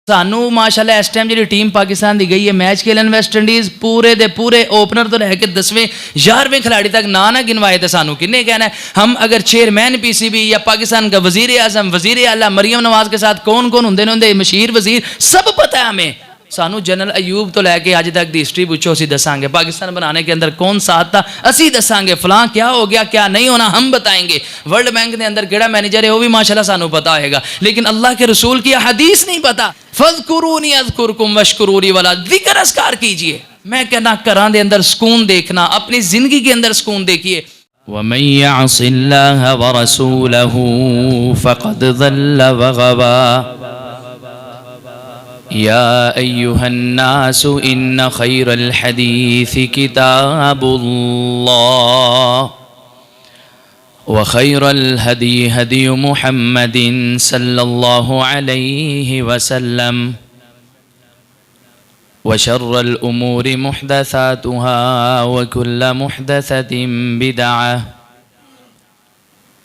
सानू माशाल्लाह इस टाइम जी टीम पाकिस्तान की गई है मैच खेलन वेस्ट इंडीज़ पूरे दे पूरे ओपनर तो लैके 10वें 11वें खिलाड़ी तक ना गिनवाए तो सानू किन्ने कहना है। हम अगर चेयरमैन पीसीबी या पाकिस्तान का वजीर आजम वजीर आला मरियम नवाज के साथ कौन कौन होंगे मशीर वजीर सब पता है हमें। सानू जनरल अयूब तो लैके अज तक की हिस्ट्री पूछो असी दसांगे। पाकिस्तान बनाने के अंदर कौन साथ था असी दसांगे। फलां क्या हो गया क्या नहीं होना हम बताएंगे। वर्ल्ड बैंक के अंदर केड़ा मैनेजर है वो भी माशाल्लाह सानू पता होगा, लेकिन अल्लाह के रसूल की हदीस नहीं पता। फज़कुरूनी अज़कुरकुम वशकुरूनी वला जिक्र अस्कार कीजिए। मैं कहना घरां दे अंदर सुकून देखना, अपनी जिंदगी के अंदर सुकून देखिए। वमन यअसिल्लाह व रसूलहू फ़क़द ज़ल्ल व गवा या अय्युहन्नासु इन्न खैरल हदीसी किताबुल्लाह व खैरल हदी हदी मुहम्मदिन सल्लल्लाहु अलैहि वसल्लम व शर्रल उमूरि मुहदसातुहा व कुल्ल मुहदसतिन बिदअह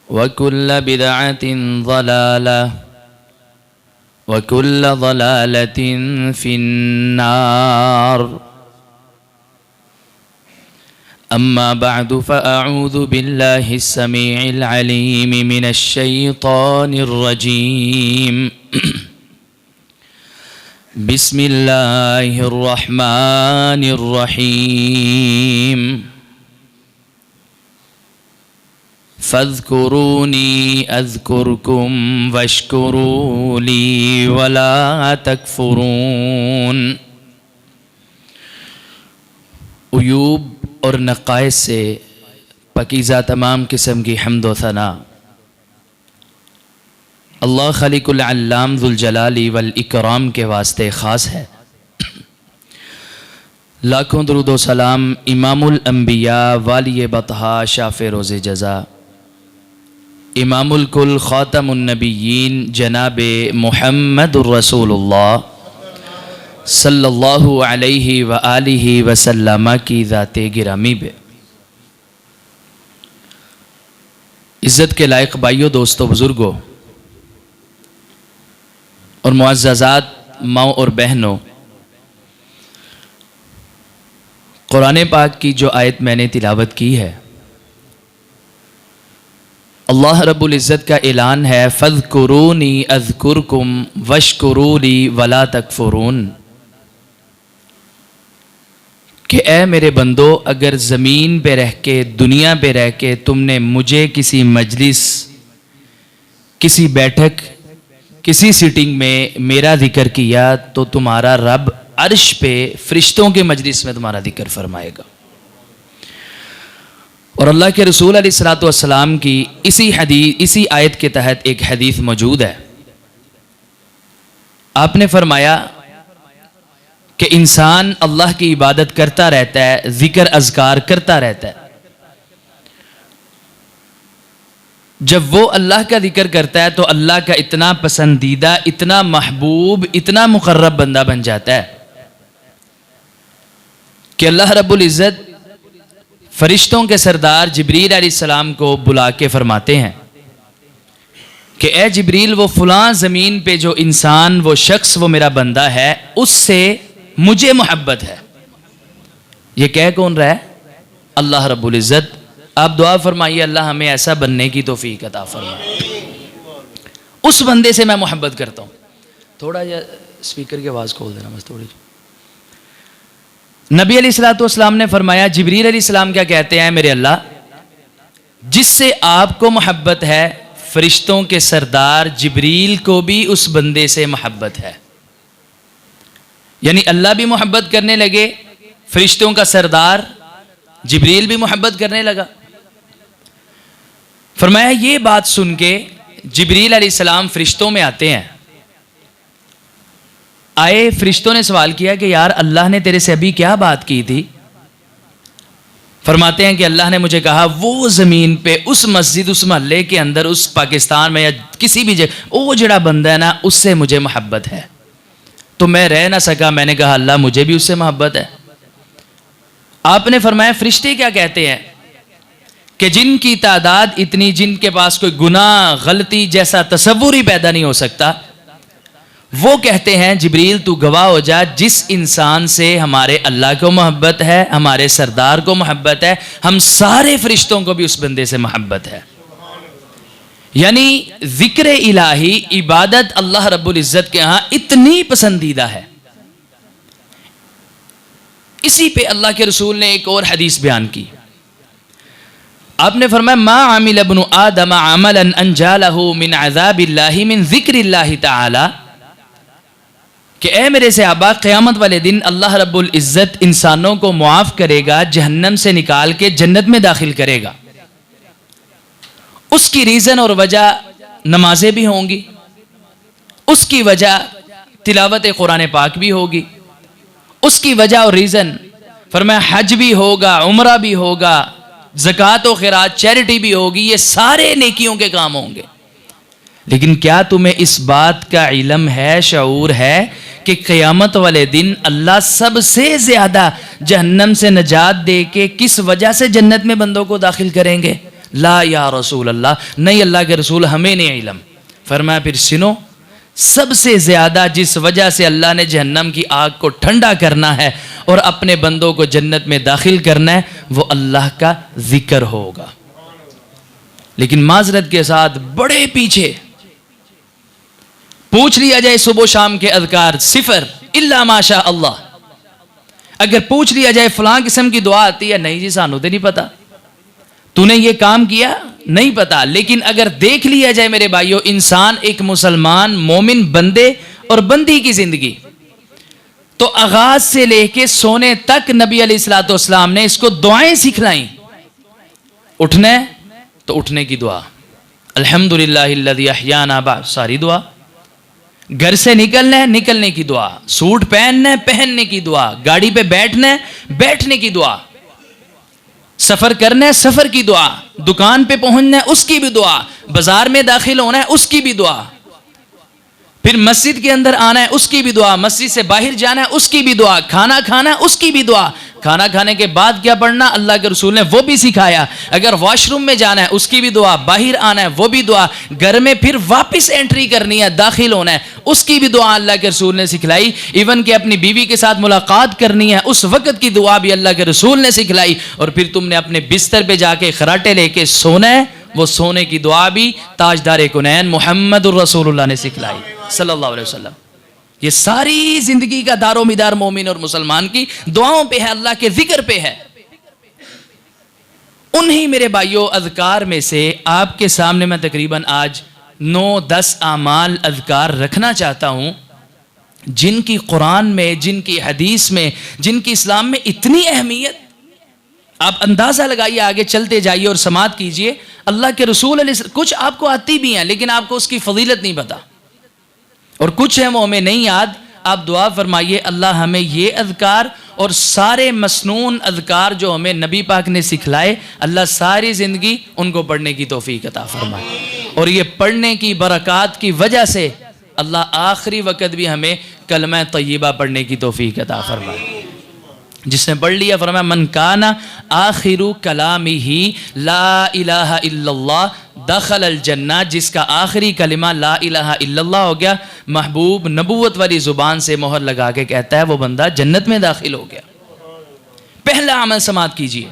व कुल्ल बिदअतिन ज़लालह वकुल्ल ज़लालतिन फिन्नार। अम्मा बअदु फ़अऊज़ु बिल्लाहिस समीइल अलीम मिनश शैतानिर रजीम। बिस्मिल्लाहिर रहमानिर रहीम। फ़ज़्कुरूनी अज़्कुरकुम वश्कुरूली वला तकफ़ुरून। उयूब और नक़ाइस से पकीज़ा तमाम किस्म की हम्द व सना अल्लाह ख़ालिकुल अल्लाम ज़ुल जलाली वल इकराम के वास्ते ख़ास है। लाखों दरूद व सलाम इमामुल अंबिया वाली बतहा शाफ़े रोज़े जज़ा इमामुल कुल ख़ातमुन नबिय्यीन जनाबे मुहम्मदुर रसूलुल्लाह सल्लल्लाहु अलैहि व आलिहि वसल्लम की ज़ाते गिरामी पे इज़्ज़त के लायक भाइयों दोस्तों बुज़ुर्गों और मुअज़्ज़ज़ात माओ और बहनों, कुरान पाक की जो आयत मैंने तिलावत की है अल्लाह रब्बुल इज़्ज़त का ऐलान है फ़ज़्कुरूनी अज़्कुरकुम वश्कुरूली वला तकफ़ुरून कि ए मेरे बंदो अगर ज़मीन पे रह के दुनिया पे रह के तुमने मुझे किसी मजलिस किसी बैठक किसी सीटिंग में मेरा जिक्र किया तो तुम्हारा रब अर्श पे फरिश्तों के मजलिस में तुम्हारा जिक्र फरमाएगा। और अल्लाह के रसूल अलैहिस्सलातु वस्सलाम की इसी आयत के तहत एक हदीस मौजूद है। आपने फरमाया कि इंसान अल्लाह की इबादत करता रहता है, जिक्र अज़कार करता रहता है। जब वो अल्लाह का जिक्र करता है तो अल्लाह का इतना पसंदीदा, इतना महबूब, इतना मुक़र्रब बंदा बन जाता है कि अल्लाह रब्बुल इज़्ज़त फरिश्तों के सरदार जिब्रील अलैहिस्सलाम को बुला के फरमाते हैं कि ए जिब्रील वो फलां ज़मीन पे जो इंसान वो शख्स वो मेरा बंदा है उससे मुझे मोहब्बत है। ये कह कौन रहा है? अल्लाह रब्बुल इज़्ज़त। आप दुआ फरमाइए अल्लाह हमें ऐसा बनने की तौफीक अता फरमाए। उस बंदे से मैं मोहब्बत करता हूँ। थोड़ा या स्पीकर की आवाज़ खोल देना बस थोड़ी। नबी अलैहिस्सलातु वस्सलाम ने फरमाया जिब्रील अलैहिस्सलाम क्या कहते हैं? मेरे अल्लाह जिससे आपको मोहब्बत है फरिश्तों के सरदार जिब्रील को भी उस बंदे से मोहब्बत है। यानी अल्लाह भी मोहब्बत करने लगे, फरिश्तों का सरदार जिब्रील भी मोहब्बत करने लगा। फरमाया ये बात सुन के जिब्रील अलैहिस्सलाम फरिश्तों में आते हैं। आए फरिश्तों ने सवाल किया कि यार अल्लाह ने तेरे से अभी क्या बात की थी? फरमाते हैं कि अल्लाह ने मुझे कहा वो ज़मीन पे उस मस्जिद उस महल्ले के अंदर उस पाकिस्तान में या किसी भी जगह वो जड़ा बंदा है ना उससे मुझे मोहब्बत है। तो मैं रह ना सका, मैंने कहा अल्लाह मुझे भी उससे मोहब्बत है। आपने फरमाया फरिश्ते क्या कहते हैं कि जिनकी तादाद इतनी, जिनके पास कोई गुनाह गलती जैसा तसव्वुर ही पैदा नहीं हो सकता, वो कहते हैं जिब्रील तू गवाह हो जा, जिस इंसान से हमारे अल्लाह को मोहब्बत है, हमारे सरदार को मोहब्बत है, हम सारे फरिश्तों को भी उस बंदे से मोहब्बत है। यानी जिक्र इलाही, इबादत अल्लाह रब्बुल इज़्ज़त के यहाँ इतनी पसंदीदा है। इसी पे अल्लाह के रसूल ने एक और हदीस बयान की। आपने फरमाया मा आमिल इब्नु आदम अमलन अंजालहु मिन अज़ाबिल्लाहि मिन ज़िक्रिल्लाहि तआला, कि ए मेरे सहाबा, क़यामत वाले दिन अल्लाह रब्बुल इज़्ज़त इंसानों को मुआफ़ करेगा, जहन्नम से निकाल के जन्नत में दाखिल करेगा। उसकी रीज़न और वजह नमाजें भी होंगी, उसकी वजह तिलावत कुरान पाक भी होगी, उसकी वजह और रीज़न फरमाया हज भी होगा, उम्रा भी होगा, ज़कात और खैरात चैरिटी भी होगी, ये सारे नेकियों के काम होंगे। लेकिन क्या तुम्हें इस बात का इल्म है, शऊर है कि क़यामत वाले दिन अल्लाह सबसे ज़्यादा जहन्नम से नजात दे के किस वजह से जन्नत में बंदों को दाखिल करेंगे? ला या रसूल अल्लाह, नहीं अल्लाह के रसूल, हमें नहीं इल्म। फरमाया फिर सुनो, सबसे ज़्यादा जिस वजह से अल्लाह ने जहन्नम की आग को ठंडा करना है और अपने बंदों को जन्नत में दाखिल करना है, वो अल्लाह का जिक्र होगा। लेकिन माजरत के साथ बड़े पीछे पूछ लिया जाए सुबह शाम के अज़कार, सिफर इल्ला माशा अल्लाह। अगर पूछ लिया जाए फलां किस्म की दुआ आती है, नहीं जी सानू तो नहीं पता, तूने ये काम किया नहीं पता। लेकिन अगर देख लिया जाए मेरे भाइयों, इंसान एक मुसलमान मोमिन बंदे और बंदी की जिंदगी, तो आगाज से लेके सोने तक नबी अलैहिस्सलातु वस्सलाम ने इसको दुआएं सिखलाई। उठने तो उठने की दुआ, अल्हम्दुलिल्लाहिल्लज़ी अहयाना बअद, सारी दुआ। घर से निकलना है, निकलने की दुआ। सूट पहनना है, पहनने की दुआ। गाड़ी पे बैठना है, बैठने की दुआ। सफर करना है, सफर की दुआ। दुकान पे पहुंचना है, उसकी भी दुआ। बाजार में दाखिल होना है, उसकी भी दुआ। फिर मस्जिद के अंदर आना है, उसकी भी दुआ। मस्जिद से बाहर जाना है, उसकी भी दुआ। खाना खाना है, उसकी भी दुआ। खाना खाने के बाद क्या पढ़ना, अल्लाह के रसूल ने वो भी सिखाया। अगर वॉशरूम में जाना है, उसकी भी दुआ। बाहर आना है, वो भी दुआ। घर में फिर वापस एंट्री करनी है, दाखिल होना है, उसकी भी दुआ अल्लाह के रसूल ने सिखलाई। इवन कि अपनी बीवी के साथ मुलाकात करनी है, उस वक्त की दुआ भी अल्लाह के रसूल ने सिखलाई। और फिर तुमने अपने बिस्तर पे जाके खराटे लेके सोना है, वो सोने की दुआ भी ताजदार कुनैन मुहम्मदुर रसूलुल्लाह ने सिखलाई सल्लल्लाहु अलैहि वसल्लम। ये सारी जिंदगी का दारोमिदार मोमिन और मुसलमान की दुआओं पे है, अल्लाह के जिक्र पे है। उन्हीं मेरे भाइयों अज़कार में से आपके सामने मैं तकरीबन आज 9-10 आमाल अज़कार रखना चाहता हूं, जिनकी कुरान में, जिनकी हदीस में, जिनकी इस्लाम में इतनी अहमियत। आप अंदाजा लगाइए, आगे चलते जाइए और समात कीजिए। अल्लाह के रसूल कुछ आपको आती भी हैं, लेकिन आपको उसकी फजीलत नहीं पता, और कुछ है वो हमें नहीं याद। आप दुआ फरमाइए, अल्लाह हमें ये अज़कार और सारे मसनून अज़कार जो हमें नबी पाक ने सिखलाए, अल्लाह सारी ज़िंदगी उनको पढ़ने की तौफीक अता फरमाए। और ये पढ़ने की बरक़ात की वजह से अल्लाह आखिरी वक़्त भी हमें कलमा तय्यबा पढ़ने की तौफीक अता फरमाए। जिसने पढ़ लिया, फरमाया मन काना आखिरु कलामिही ला इलाहा इल्लल्लाह दखल अल जन्ना, जिसका आखिरी कलिमा ला इलाहा इल्लल्लाह हो गया, महबूब नबूवत वाली ज़ुबान से मोहर लगा के कहता है, वो बंदा जन्नत में दाखिल हो गया। पहला अमल समात कीजिए।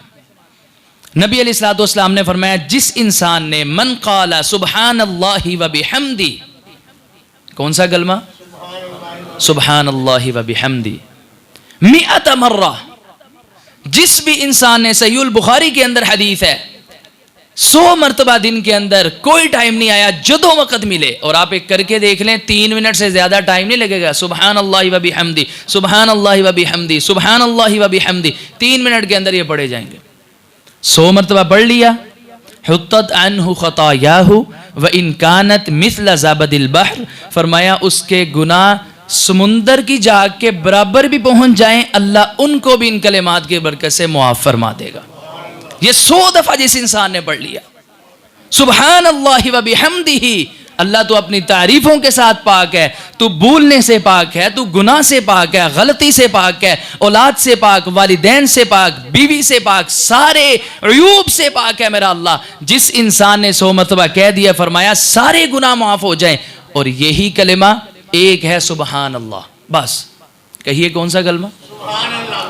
नबी अलैहिस्सलातु वस्सलाम ने फरमाया, जिस इंसान ने मन क़ाला सुब्हानल्लाहि व बिहम्दी, कौन सा कलमा? सुब्हानल्लाहि व बिहम्दी मिअत मर्रा, जिस भी इंसान ने, सहीहुल बुखारी के अंदर हदीस है, 100 मरतबा दिन के अंदर, कोई टाइम नहीं आया, जदों वक़्त मिले, और आप एक करके देख लें, 3 मिनट से ज़्यादा टाइम नहीं लगेगा। सुब्हानल्लाहि व बिहम्दी, सुब्हानल्लाहि व बिहम्दी, सुब्हानल्लाहि व बिहम्दी, 3 मिनट के अंदर ये पढ़े जाएंगे। 100 मरतबा पढ़ लिया, हुत्तत अन्हु खतायाहु व इन कानत मिस्ल ज़बदिल बहर, फरमाया उसके गुनाह समुंदर की जाग के बराबर भी पहुंच जाएं, अल्लाह उनको भी इन कलिमात के बरकत से मुआफ़ फरमा देगा। ये 100 दफा जिस इंसान ने पढ़ लिया, सुब्हानल्लाहि व बिहम्दिही, अल्लाह तू अपनी तारीफों के साथ पाक है, तू भूलने से पाक है, तू गुनाह से पाक है, गलती से पाक है, औलाद से पाक, वालिदैन से पाक, बीवी से पाक, सारे अयूब से पाक है मेरा अल्लाह। जिस इंसान ने 100 मरतबा कह दिया, फरमाया सारे गुनाह माफ हो जाएं। और यही कलिमा एक है सुबहान अल्लाह। बस कहिए कौन सा कलमा?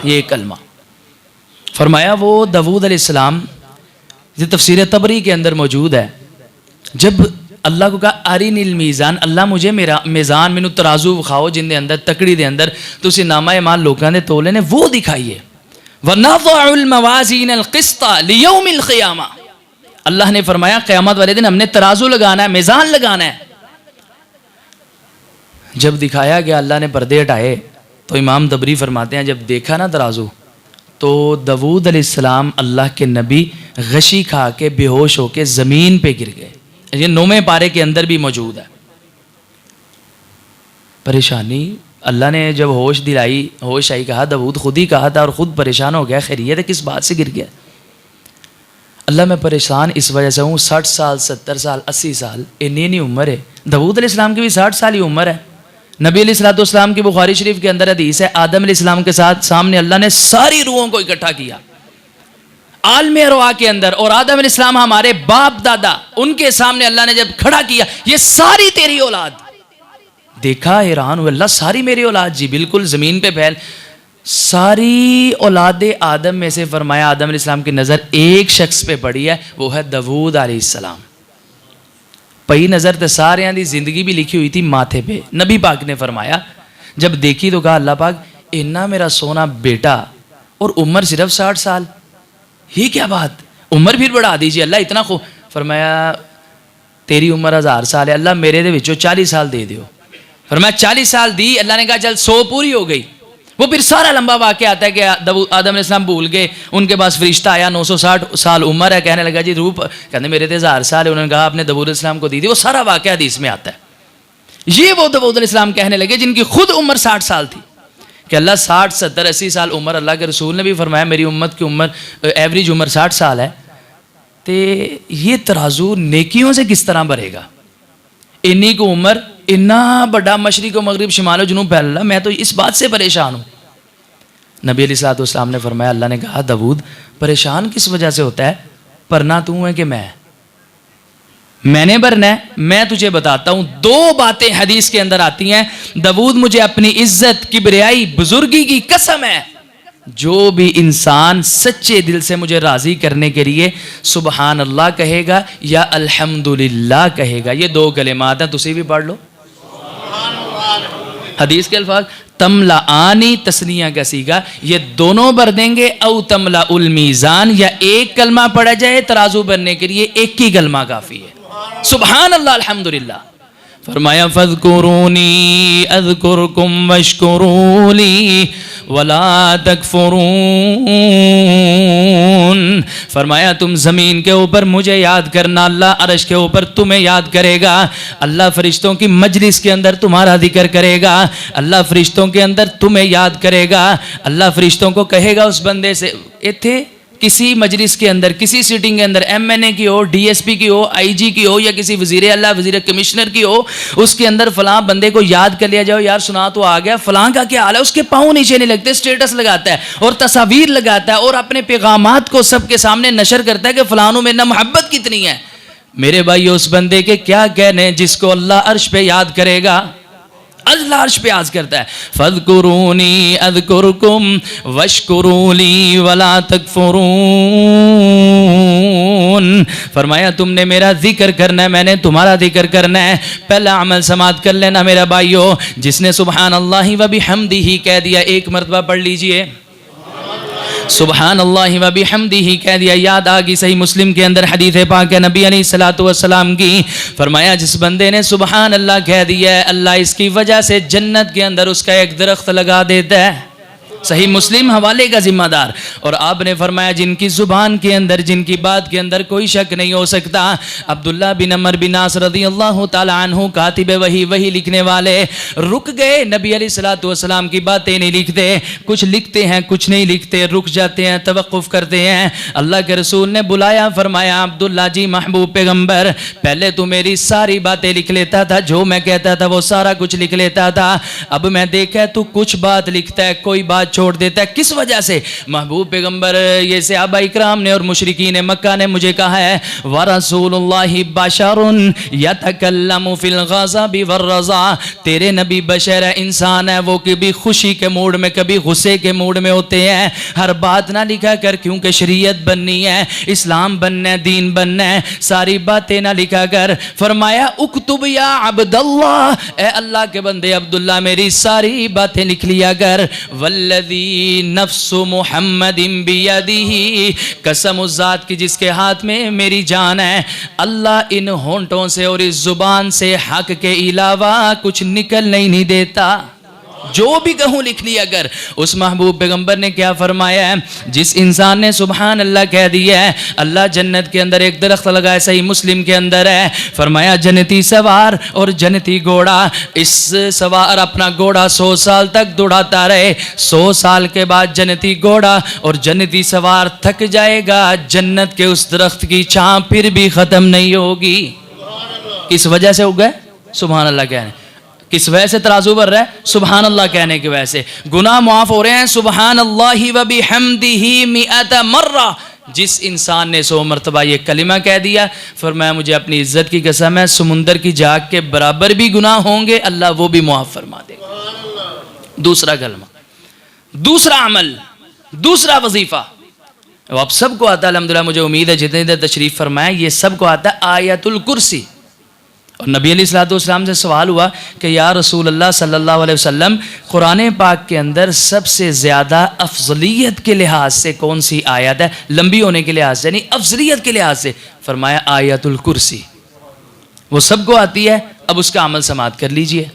ये कलमा। फरमाया वो दाऊद अलैहिस्सलाम, ये तफसीर तबरी के अंदर मौजूद है, जब अल्लाह को कहा अरिनिल मीज़ान, अल्लाह मुझे मेरा मीज़ान मैनू तराजू विखाओ जिंदे अंदर तकड़ी दे अंदर तुसी नामा माल लोगों के तोले ने वो दिखाइए। वनज़अउल मवाज़ीनल क़िस्ता लियौमिल क़ियामा, अल्लाह ने फरमाया क़यामत वाले दिन हमने तराजू लगाना है, मीज़ान लगाना है। जब दिखाया गया, अल्लाह ने पर्दे हटाए, तो इमाम तबरी फरमाते हैं जब देखा ना तराजू, तो दाऊद अलैहिस्सलाम अल्लाह के नबी गशी खा के बेहोश होके ज़मीन पे गिर गए। ये 9वें पारे के अंदर भी मौजूद है। परेशानी, अल्लाह ने जब होश दिलाई, होश आई, कहा दाऊद खुद ही कहा था और ख़ुद परेशान हो गया, खैरियत है, किस बात से गिर गया? अल्लाह मैं परेशान इस वजह से हूँ, 60 साल 70 साल 80 साल इन्नी उम्र है। दाऊद अलैहिस्सलाम की भी 60 साल ही उम्र है। नबी अलैहिस्सलाम की बुखारी शरीफ के अंदर हदीस है, आदम अलैहिस्सलाम के साथ सामने अल्लाह ने सारी रूहों को इकट्ठा किया आलम अरवाह के अंदर, और आदम अलैहिस्सलाम हमारे बाप दादा, उनके सामने अल्लाह ने जब खड़ा किया, ये सारी तेरी औलाद। देखा, हैरान हुआ, अल्लाह सारी मेरी औलाद? जी बिल्कुल, ज़मीन पे फैल सारी औलाद आदम में से फरमाया आदम अलैहिस्सलाम की नज़र एक शख्स पे पड़ी है, वो है दाऊद अलैहिस्सलाम। पई नज़र तो सारियां दी जिंदगी भी लिखी हुई थी माथे पे। नबी पाक ने फरमाया जब देखी तो कहा अल्लाह पाक, इन्ना मेरा सोना बेटा और उम्र सिर्फ 60 साल, ये क्या बात, उम्र फिर बढ़ा दीजिए अल्लाह, इतना खूब। फरमाया तेरी उम्र 1000 साल है, अल्लाह मेरे दे विचों 40 साल दे दियो। फरमाया 40 साल दी, अल्लाह ने कहा चल 100 पूरी हो गई। वो फिर सारा लंबा वाक़या आता है कि आदम अलैहिस्सलाम भूल गए, उनके पास फरिश्ता आया, 960 साल उम्र है, कहने लगा जी रूप, कहते मेरे तो 1000 साल है। उन्होंने कहा आपने दाऊद अलैहिस्सलाम को दी थी। वो सारा वाक़या हदीस में आता है। ये वो दाऊद अलैहिस्सलाम कहने लगे जिनकी खुद उम्र 60 साल थी कि अल्लाह 60 70 80 साल उम्र, अल्लाह के रसूल ने भी फरमाया मेरी उम्मत की उम्र एवरेज उम्र 60 साल है। तो ये तराजू नेकियों से किस तरह भरेगा? इन्नी को उम्र, इन्ना बड़ा मशरिक व मगरिब शिमाल जुनूब फैल रहा, मैं तो इस बात से परेशान हूँ। नबी अलैहिस्सलाम ने फरमाया, अल्लाह ने कहा दाऊद परेशान किस वजह से होता है? भरना तू है कि मैंने भरना है? मैं तुझे बताता हूँ। 2 बातें हदीस के अंदर आती हैं, दाऊद मुझे अपनी इज्जत किबरियाई बुजुर्गी की कसम है, जो भी इंसान सच्चे दिल से मुझे राजी करने के लिए सुबहान अल्लाह कहेगा या अल्हम्दुलिल्लाह कहेगा, ये 2 कलिमात हैं, तुसी भी पढ़ लो। हदीस के अल्फाज तमला आनी तस्निया का सीगा, ये दोनों भर देंगे, औ तमला उल मीज़ान, या एक कलमा पढ़ा जाए तराजू भरने के लिए एक ही कलमा काफ़ी है, सुबहान अल्लाह अल्हम्दुलिल्लाह। फरमाया फ़ज़कुरूनी अज़कुरकुम वश्कुरूली वला तकफुरून। फरमाया तुम ज़मीन के ऊपर मुझे याद करना, अल्लाह अर्श के ऊपर तुम्हें याद करेगा, अल्लाह फरिश्तों की मजलिस के अंदर तुम्हारा जिक्र करेगा, अल्लाह फरिश्तों के अंदर तुम्हें याद करेगा, अल्लाह फरिश्तों को कहेगा उस बंदे से, इत्थे किसी मजलिस के अंदर, किसी सीटिंग के अंदर MNA की हो, DSP की हो, IG की हो, या किसी वजीर अल्लाह वजीर कमिश्नर की हो, उसके अंदर फलां बंदे को याद कर लिया जाओ, यार सुना तो आ गया, फलां का क्या हाल है, उसके पाँव नीचे नहीं लगते, स्टेटस लगाता है और तस्वीर लगाता है और अपने पैगामात को सबके सामने नशर करता है कि फलानों में ना मोहब्बत कितनी है। मेरे भाई उस बंदे के क्या कहने जिसको अल्लाह अर्श पे याद करेगा, अल्लाह अर्श पे याद करता है। फ़ज़कुरूनी अज़कुरकुम वश्कुरूली वला तकफुरून। फरमाया तुमने मेरा जिक्र करना है, मैंने तुम्हारा जिक्र करना है। पहला अमल समात कर लेना मेरा भाइयों, जिसने सुबहान अल्लाहि व बिहम्दिही कह दिया, एक मरतबा पढ़ लीजिए सुबहान अल्लाहि व बिहम्दिही कह दिया, याद आ गई। सही मुस्लिम के अंदर हदीस पाक है नबी अलैहिस्सलातु वस्सलाम की, फरमाया जिस बंदे ने सुबहान अल्लाह कह दिया है, अल्लाह इसकी वजह से जन्नत के अंदर उसका एक दरख्त लगा देता है। सही मुस्लिम हवाले का जिम्मेदार। और आपने फरमाया जिनकी जुबान के अंदर, जिनकी बात के अंदर कोई शक नहीं हो सकता, अब्दुल्ला बिन अमर बिन आस रज़ियल्लाहु ताला अन्हु कातिब वही लिखने वाले रुक गए। नबी अलैहिस्सलातु वस्सलाम की बातें नहीं लिखते, कुछ लिखते हैं कुछ नहीं लिखते, रुक जाते हैं, तवक्कुफ करते हैं। अल्लाह के रसूल ने बुलाया, फरमाया अब्दुल्ला जी महबूब पैगम्बर, पहले तो मेरी सारी बातें लिख लेता था, जो मैं कहता था वो सारा कुछ लिख लेता था, अब मैं देखा तू कुछ बात लिखता है, कोई बात बाद छोड़ देता है। किस वजह से? महबूब पैगंबर ये सहाबा इकराम ने और मुशरिकीन मक्का ने मुझे कहा है, व रसूलुल्लाहि बशरुन यतकल्लमु फिल गज़बि वर्रज़ा, तेरे नबी बशर है, इंसान है, वो कभी खुशी के मूड में कभी गुस्से के मूड में होते हैं। हर बात ना लिखा कर, क्योंकि शरीयत बननी है, इस्लाम बनना है, दीन बनना है, सारी बातें ना लिखा कर। फरमाया उक्तुब या अब्दुल्लाह, ए अल्लाह के बंदे अब्दुल्ला मेरी सारी बातें लिख लिया कर। वल्लज़ी नफ्सु मुहम्मदिन बियदिही, कसम उस ज़ात की जिसके हाथ में मेरी जान है, अल्लाह इन होंठों से और इस जुबान से हक के अलावा कुछ निकल नहीं देता। जो भी कहूँ लिख लिया कर। उस महबूब पैगंबर ने क्या फरमाया है, जिस इंसान ने सुबहान अल्लाह कह दिया है, अल्लाह जन्नत के अंदर एक दरख्त लगाया, सही मुस्लिम के अंदर है, फरमाया जन्नती सवार और जन्नती घोड़ा, इस सवार अपना घोड़ा 100 साल तक दौड़ाता रहे, 100 साल के बाद जन्नती घोड़ा और जन्नती सवार थक जाएगा, जन्नत के उस दरख्त की छां फिर भी ख़त्म नहीं होगी। किस वजह से हो गए? सुबहान अल्लाह कहने। किस वजह से तराजू बढ़ रहा है? सुबहान अल्लाह कहने की वजह से। गुनाह मुआफ हो रहे हैं सुबहान अल्लाहि व बिहम्दिही मिअत मर्रा। जिस इंसान ने 100 मरतबा ये कलिमा कह दिया, फरमाया मुझे अपनी इज्जत की कसम है, समुंदर की झाग के बराबर भी गुनाह होंगे, अल्लाह वो भी मुआफ फरमा देगा। दूसरा कलमा, दूसरा अमल, दूसरा वजीफा, अब सबको आता है अल्हम्दुलिल्लाह, मुझे उम्मीद है जितनी देर तशरीफ फरमाए ये सबको आता है, आयतुल कुर्सी। और नबी अलैहिस्सलाम से सवाल हुआ कि या रसूल अल्लाह सल्लल्लाहु अलैहि वसल्लम, कुरान पाक के अंदर सबसे ज़्यादा अफजलियत के लिहाज से कौन सी आयत है, लंबी होने के लिहाज से नहीं, अफजलियत के लिहाज से? फरमाया आयतुल कुर्सी। वो सबको आती है, अब उसका अमल समात कर लीजिए।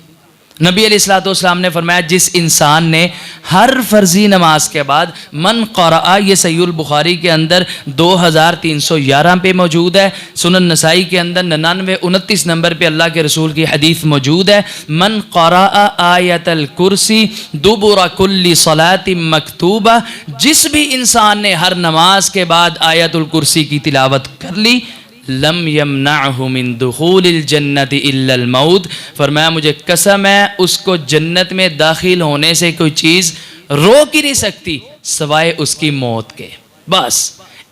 नबी अलैहिस्सलाम ने फरमाया जिस इंसान ने हर फर्जी नमाज के बाद मन क़रा, ये सहीहुल बुखारी के अंदर 2311 पे मौजूद है, सुनन नसाई के अंदर 9929 नंबर पे अल्लाह के रसूल की हदीस मौजूद है, मन क़रा आयतल कुर्सी दुबुरा कुल्ली सलातिन मकतूबा, जिस भी इंसान ने हर नमाज के बाद आयतुल कुर्सी की तिलावत कर ली, लम यमनअहु मिन दुखूलिल जन्नति इल्लल मौत, फरमाया मुझे कसम है उसको जन्नत में दाखिल होने से कोई चीज़ रोक ही नहीं सकती सवाए उसकी मौत के। बस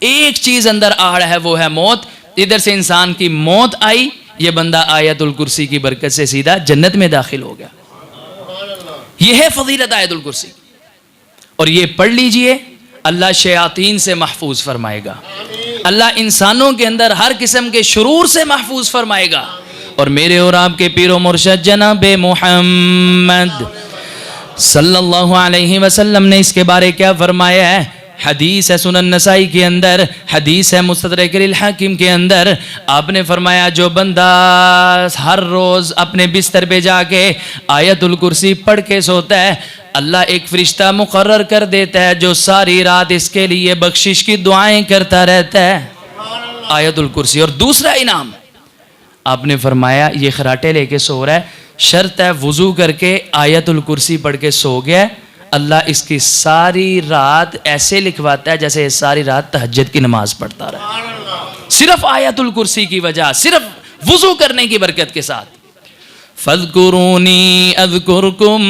एक चीज़ अंदर आड़ है, वो है मौत। इधर से इंसान की मौत आई, ये बंदा आयतुल कुर्सी की बरकत से सीधा जन्नत में दाखिल हो गया। यह है फजीलत आयतुल कुर्सी। और ये पढ़ लीजिए, अल्लाह शयातीन से महफूज फरमाएगा, अल्लाह इंसानों के अंदर हर किस्म के शुरूर से महफूज फरमाएगा। और मेरे और आपके पीरो मुर्शद जनाब मुहम्मद सल्लल्लाहु अलैहि वसल्लम ने इसके बारे क्या फरमाया है? हदीस है सुनन नसाई के अंदर, हदीस है मुस्तदरक अल हाकिम के अंदर। आपने फरमाया जो बंदा हर रोज़ अपने बिस्तर पे जाके आयतुल कुर्सी पढ़ के सोता है, अल्लाह एक फरिश्ता मुकर्रर कर देता है जो सारी रात इसके लिए बख्शिश की दुआएं करता रहता है। आयतुल कुर्सी। और दूसरा इनाम आपने फरमाया ये खराटे लेके सो रहा है, शर्त है वुजू करके आयतुल कुर्सी पढ़ के सो गया, अल्लाह इसकी सारी रात ऐसे लिखवाता है जैसे सारी रात तहज्जुद की नमाज पढ़ता रहा, सिर्फ आयतुल कुर्सी की वजह, सिर्फ वुजू करने की बरकत के साथ। फज़कुरूनी अज़कुरकुम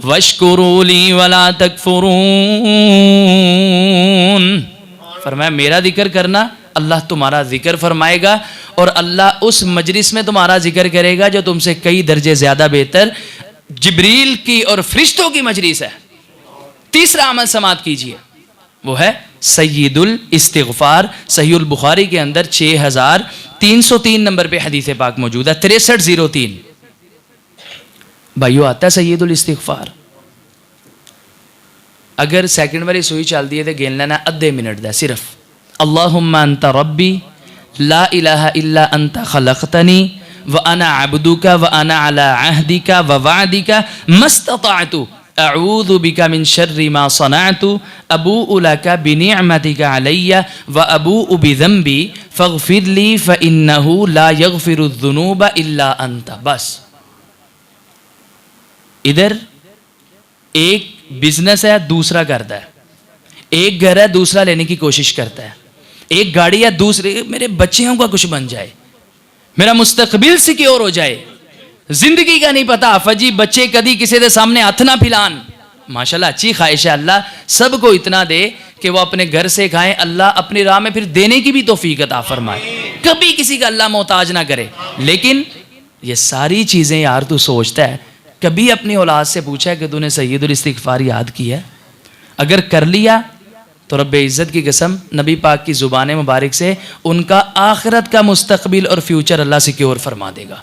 वशकुरूली वला तकफुरून, फरमाया मेरा जिक्र करना, अल्लाह तुम्हारा जिक्र फरमाएगा, और अल्लाह उस मजलिस में तुम्हारा जिक्र करेगा जो तुमसे कई दर्जे ज़्यादा बेहतर जिब्रील की और फरिश्तों की मजलिस है। तीसरा अमल समात कीजिए, वो है सय्यिदुल इस्तिग़फ़ार। सहीहुल बुखारी के अंदर 6303 नंबर पे हदीस पाक मौजूद है, 6303। भाइयों आता है सय्यिदुल इस्तिग़फ़ार। अगर सेकंड वाली सुई चलती है तो गिन लेना आधे मिनट दा सिर्फ। अल्लाहुम्मा अंता रब्बी ला इलाहा इल्ला अंता खलक़तनी व अना अब्दुका व अना अला अहदिका व वअदिका मस्तताअतु अऊज़ु बिका मिन शर्रि मा सनअतु अबूउ लका बिनिअमतिका अलैया व अबूउ बिज़ंबी फ़ग़फ़िर ली फ़इन्नहु ला यग़फ़िरुज़्ज़ुनूबा इल्ला अंता। बस इधर एक बिजनेस है, दूसरा करता है, एक घर है, दूसरा लेने की कोशिश करता है, एक गाड़ी है, दूसरे मेरे बच्चों का कुछ बन जाए, मेरा मुस्तकबिल सिक्योर हो जाए, जिंदगी का नहीं पता फजी बच्चे कदी किसी के सामने हथ ना फिलान, माशाल्लाह अच्छी ख्वाहिश है, अल्लाह सबको इतना दे कि वो अपने घर से खाएं, अल्लाह अपनी राह में फिर देने की भी तौफीक अता फरमाए, कभी किसी का अल्लाह मोहताज ना करे। लेकिन ये सारी चीज़ें यार तू सोचता है, कभी अपनी औलाद से पूछा है कि तूने सय्यदुल इस्तिग़फ़ार याद किया है? अगर कर लिया तो रब्बे इज़्ज़त की कसम नबी पाक की ज़ुबान मुबारक से उनका आखिरत का मुस्तकबिल और फ्यूचर अल्लाह सिक्योर फरमा देगा।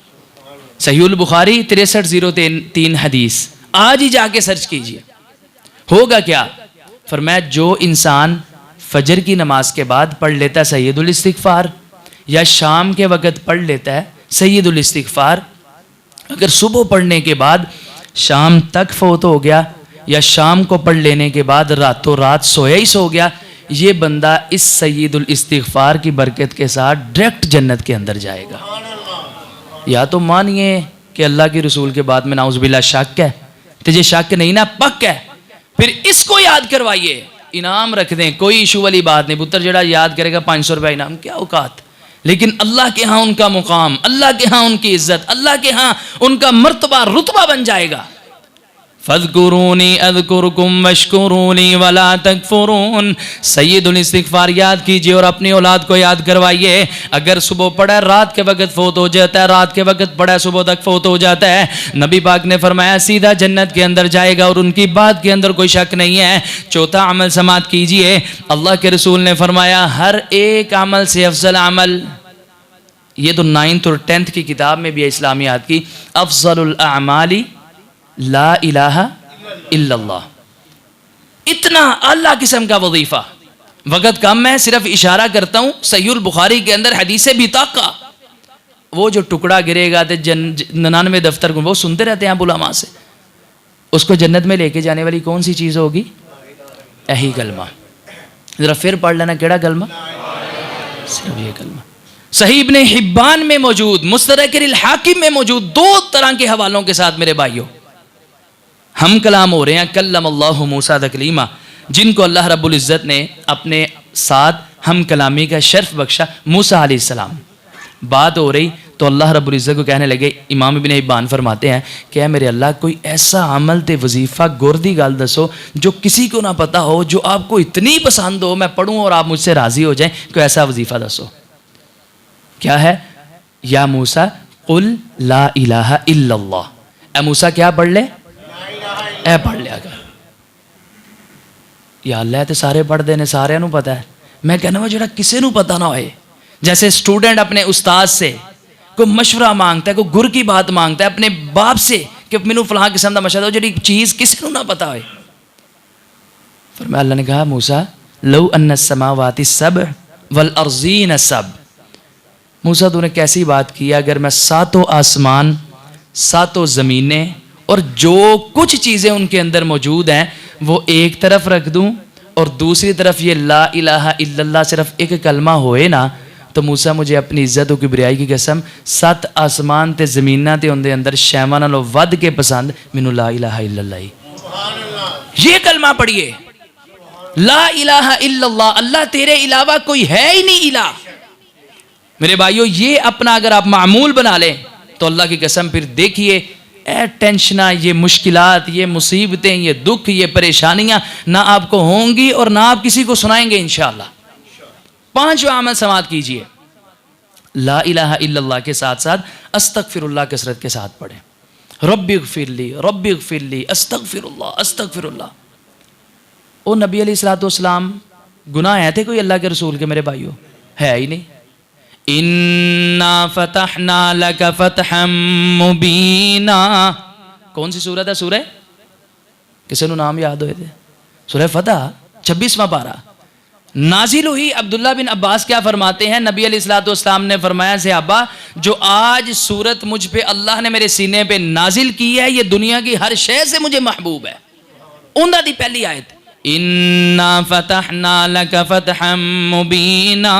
सहीहुल बुखारी 6303 हदीस, आज ही जाके सर्च कीजिए। होगा क्या? फरमाया जो इंसान फजर की नमाज के बाद पढ़ लेता है सय्यदुल इस्तिग़फ़ार, या शाम के वक़्त पढ़ लेता है सय्यदुल इस्तिग़फ़ार, अगर सुबह पढ़ने के बाद शाम तक फौत हो गया या शाम को पढ़ लेने के बाद रातों रात सोया ही सो गया, ये बंदा इस सय्यदुल इस्तिग़फ़ार की बरकत के साथ डायरेक्ट जन्नत के अंदर जाएगा। या तो मानिए कि अल्लाह के रसूल के बाद में नाउज़ुबिल्लाह शक है, तो ये शक नहीं ना, पक है, फिर इसको याद करवाइए, इनाम रख दें, कोई इशू वाली बात नहीं। पुत्र जड़ा याद करेगा 500 रुपया इनाम, क्या औकात। लेकिन अल्लाह के यहाँ उनका मुकाम, अल्लाह के यहाँ उनकी इज्जत, अल्लाह के यहाँ उनका मर्तबा रुतबा बन जाएगा। फ़ज़्कुरूनी अज़्कुरुकुम वश्कुरूनी वला तकफ़ुरून। सय्यदुल इस्तिग़फ़ार याद कीजिए और अपनी औलाद को याद करवाइए। अगर सुबह पढ़ा रात के वक़्त फौत हो जाता है, रात के वक़्त पढ़ा सुबह तक फौत हो जाता है, नबी पाक ने फरमाया सीधा जन्नत के अंदर जाएगा और उनकी बात के अंदर कोई शक नहीं है। चौथा अमल समात कीजिए। अल्लाह के रसूल ने फरमाया हर एक अमल से अफजल अमल, ये तो 9th और 10th की किताब में भी है इस्लामियात की, अफजलुल अमाली ला इलाहा इल्लल्लाह। इतना अल्लाह किस्म का वजीफा। वक़्त कम है, सिर्फ इशारा करता हूँ। सहीहुल बुखारी के अंदर हदीसे बिताका, वो जो टुकड़ा गिरेगा तो 99 दफ्तर को वो सुनते रहते हैं बुलामा से, उसको जन्नत में लेके जाने वाली कौन सी चीज़ होगी? यही कलमा। ज़रा फिर पढ़ लेना, केड़ा कलमा? सिर्फ ये कलमा। सही इब्ने हिब्बान में मौजूद, मुस्तदरकिल हाकिम में मौजूद, 2 तरह के हवालों के साथ मेरे भाइयों हम कलाम हो रहे हैं। कल्लमल्लाहु मूसा तकलीमा, जिनको अल्लाह रब्बुल इज़्ज़त ने अपने साथ हम कलामी का शर्फ बख्शा, मूसा अलैहिस्सलाम। बात हो रही तो अल्लाह रब्बुल इज़्ज़त को कहने लगे, इमाम इब्ने हिब्बान फरमाते हैं कि ऐ मेरे अल्लाह कोई ऐसा अमल ते वजीफ़ा गुर दी गल दसो जो किसी को ना पता हो, जो आपको इतनी पसंद हो, मैं पढ़ूँ और आप मुझसे राज़ी हो जाएं, कोई ऐसा वजीफ़ा दसो। क्या है? या मूसा कुल ला इलाहा इल्लल्लाह। ए मूसा क्या पढ़ ले? ए पढ़ लिया कर। या अल्लाह तो सारे पढ़ते हैं, सारे नू पता है। मैं कहना वा जो किसी को पता ना होए, जैसे स्टूडेंट अपने उस्ताद से कोई मशवरा मांगता है, कोई गुर की बात मांगता है अपने बाप से कि मैनू फलां किस्म का मशवरा दो, जी चीज़ किसी को ना पता होए। फिर अल्लाह ने कहा मूसा लौ अन्ना समावाति सब वल अर्ज़ीन सब। मूसा तूने कैसी बात की, अगर मैं 7 आसमान 7 ज़मीनें और जो कुछ चीज़ें उनके अंदर मौजूद हैं वो एक तरफ रख दूं और दूसरी तरफ ये ला इलाहा इल्लल्लाह सिर्फ एक कलमा होए ना, तो मूसा मुझे अपनी इज्जत और किबरियाई की कसम 7 आसमान ते ज़मीनां ते उनके अंदर शैवां नालों वध के पसंद मैनू ला इलाहा इल्लल्लाह। ये कलमा पढ़िए, ला इलाहा इल्लल्लाह, अल्लाह तेरे अलावा कोई है ही नहीं इला। मेरे भाइयों ये अपना अगर आप मामूल बना लें तो अल्लाह की कसम फिर देखिए ए टेंशना, ये मुश्किलात, ये मुसीबतें, ये दुख, ये परेशानियां ना आपको होंगी और ना आप किसी को सुनाएंगे इंशाअल्लाह। 5वां अमल समात कीजिए, ला इलाहा इल्लल्लाह के साथ साथ अस्तगफिरुल्लाह कसरत के साथ पढ़ें। रब्बिगफिरली रब्बिगफिरली अस्तगफिरुल्लाह अस्तगफिरुल्लाह। ओ नबी अलैहिस्सलाम गुनाह है थे कोई अल्लाह के रसूल के? मेरे भाइयों है ही नहीं। इन्ना फतहना लका फतहम मुबीना। कौन सी सूरत है? सूरह किसी को नाम याद होए थे? सूरह फतह 26वां पारा नाजिल हुई। अब्दुल्ला बिन अब्बास क्या फरमाते हैं, नबी अलैहिस्सलाम ने फरमाया सहाबा जो आज सूरत मुझ पे अल्लाह ने मेरे सीने पे नाजिल की है, ये दुनिया की हर शय से मुझे महबूब है। उन्दा दी पहली आयत इन्ना फतहना लक फतहम मुबीना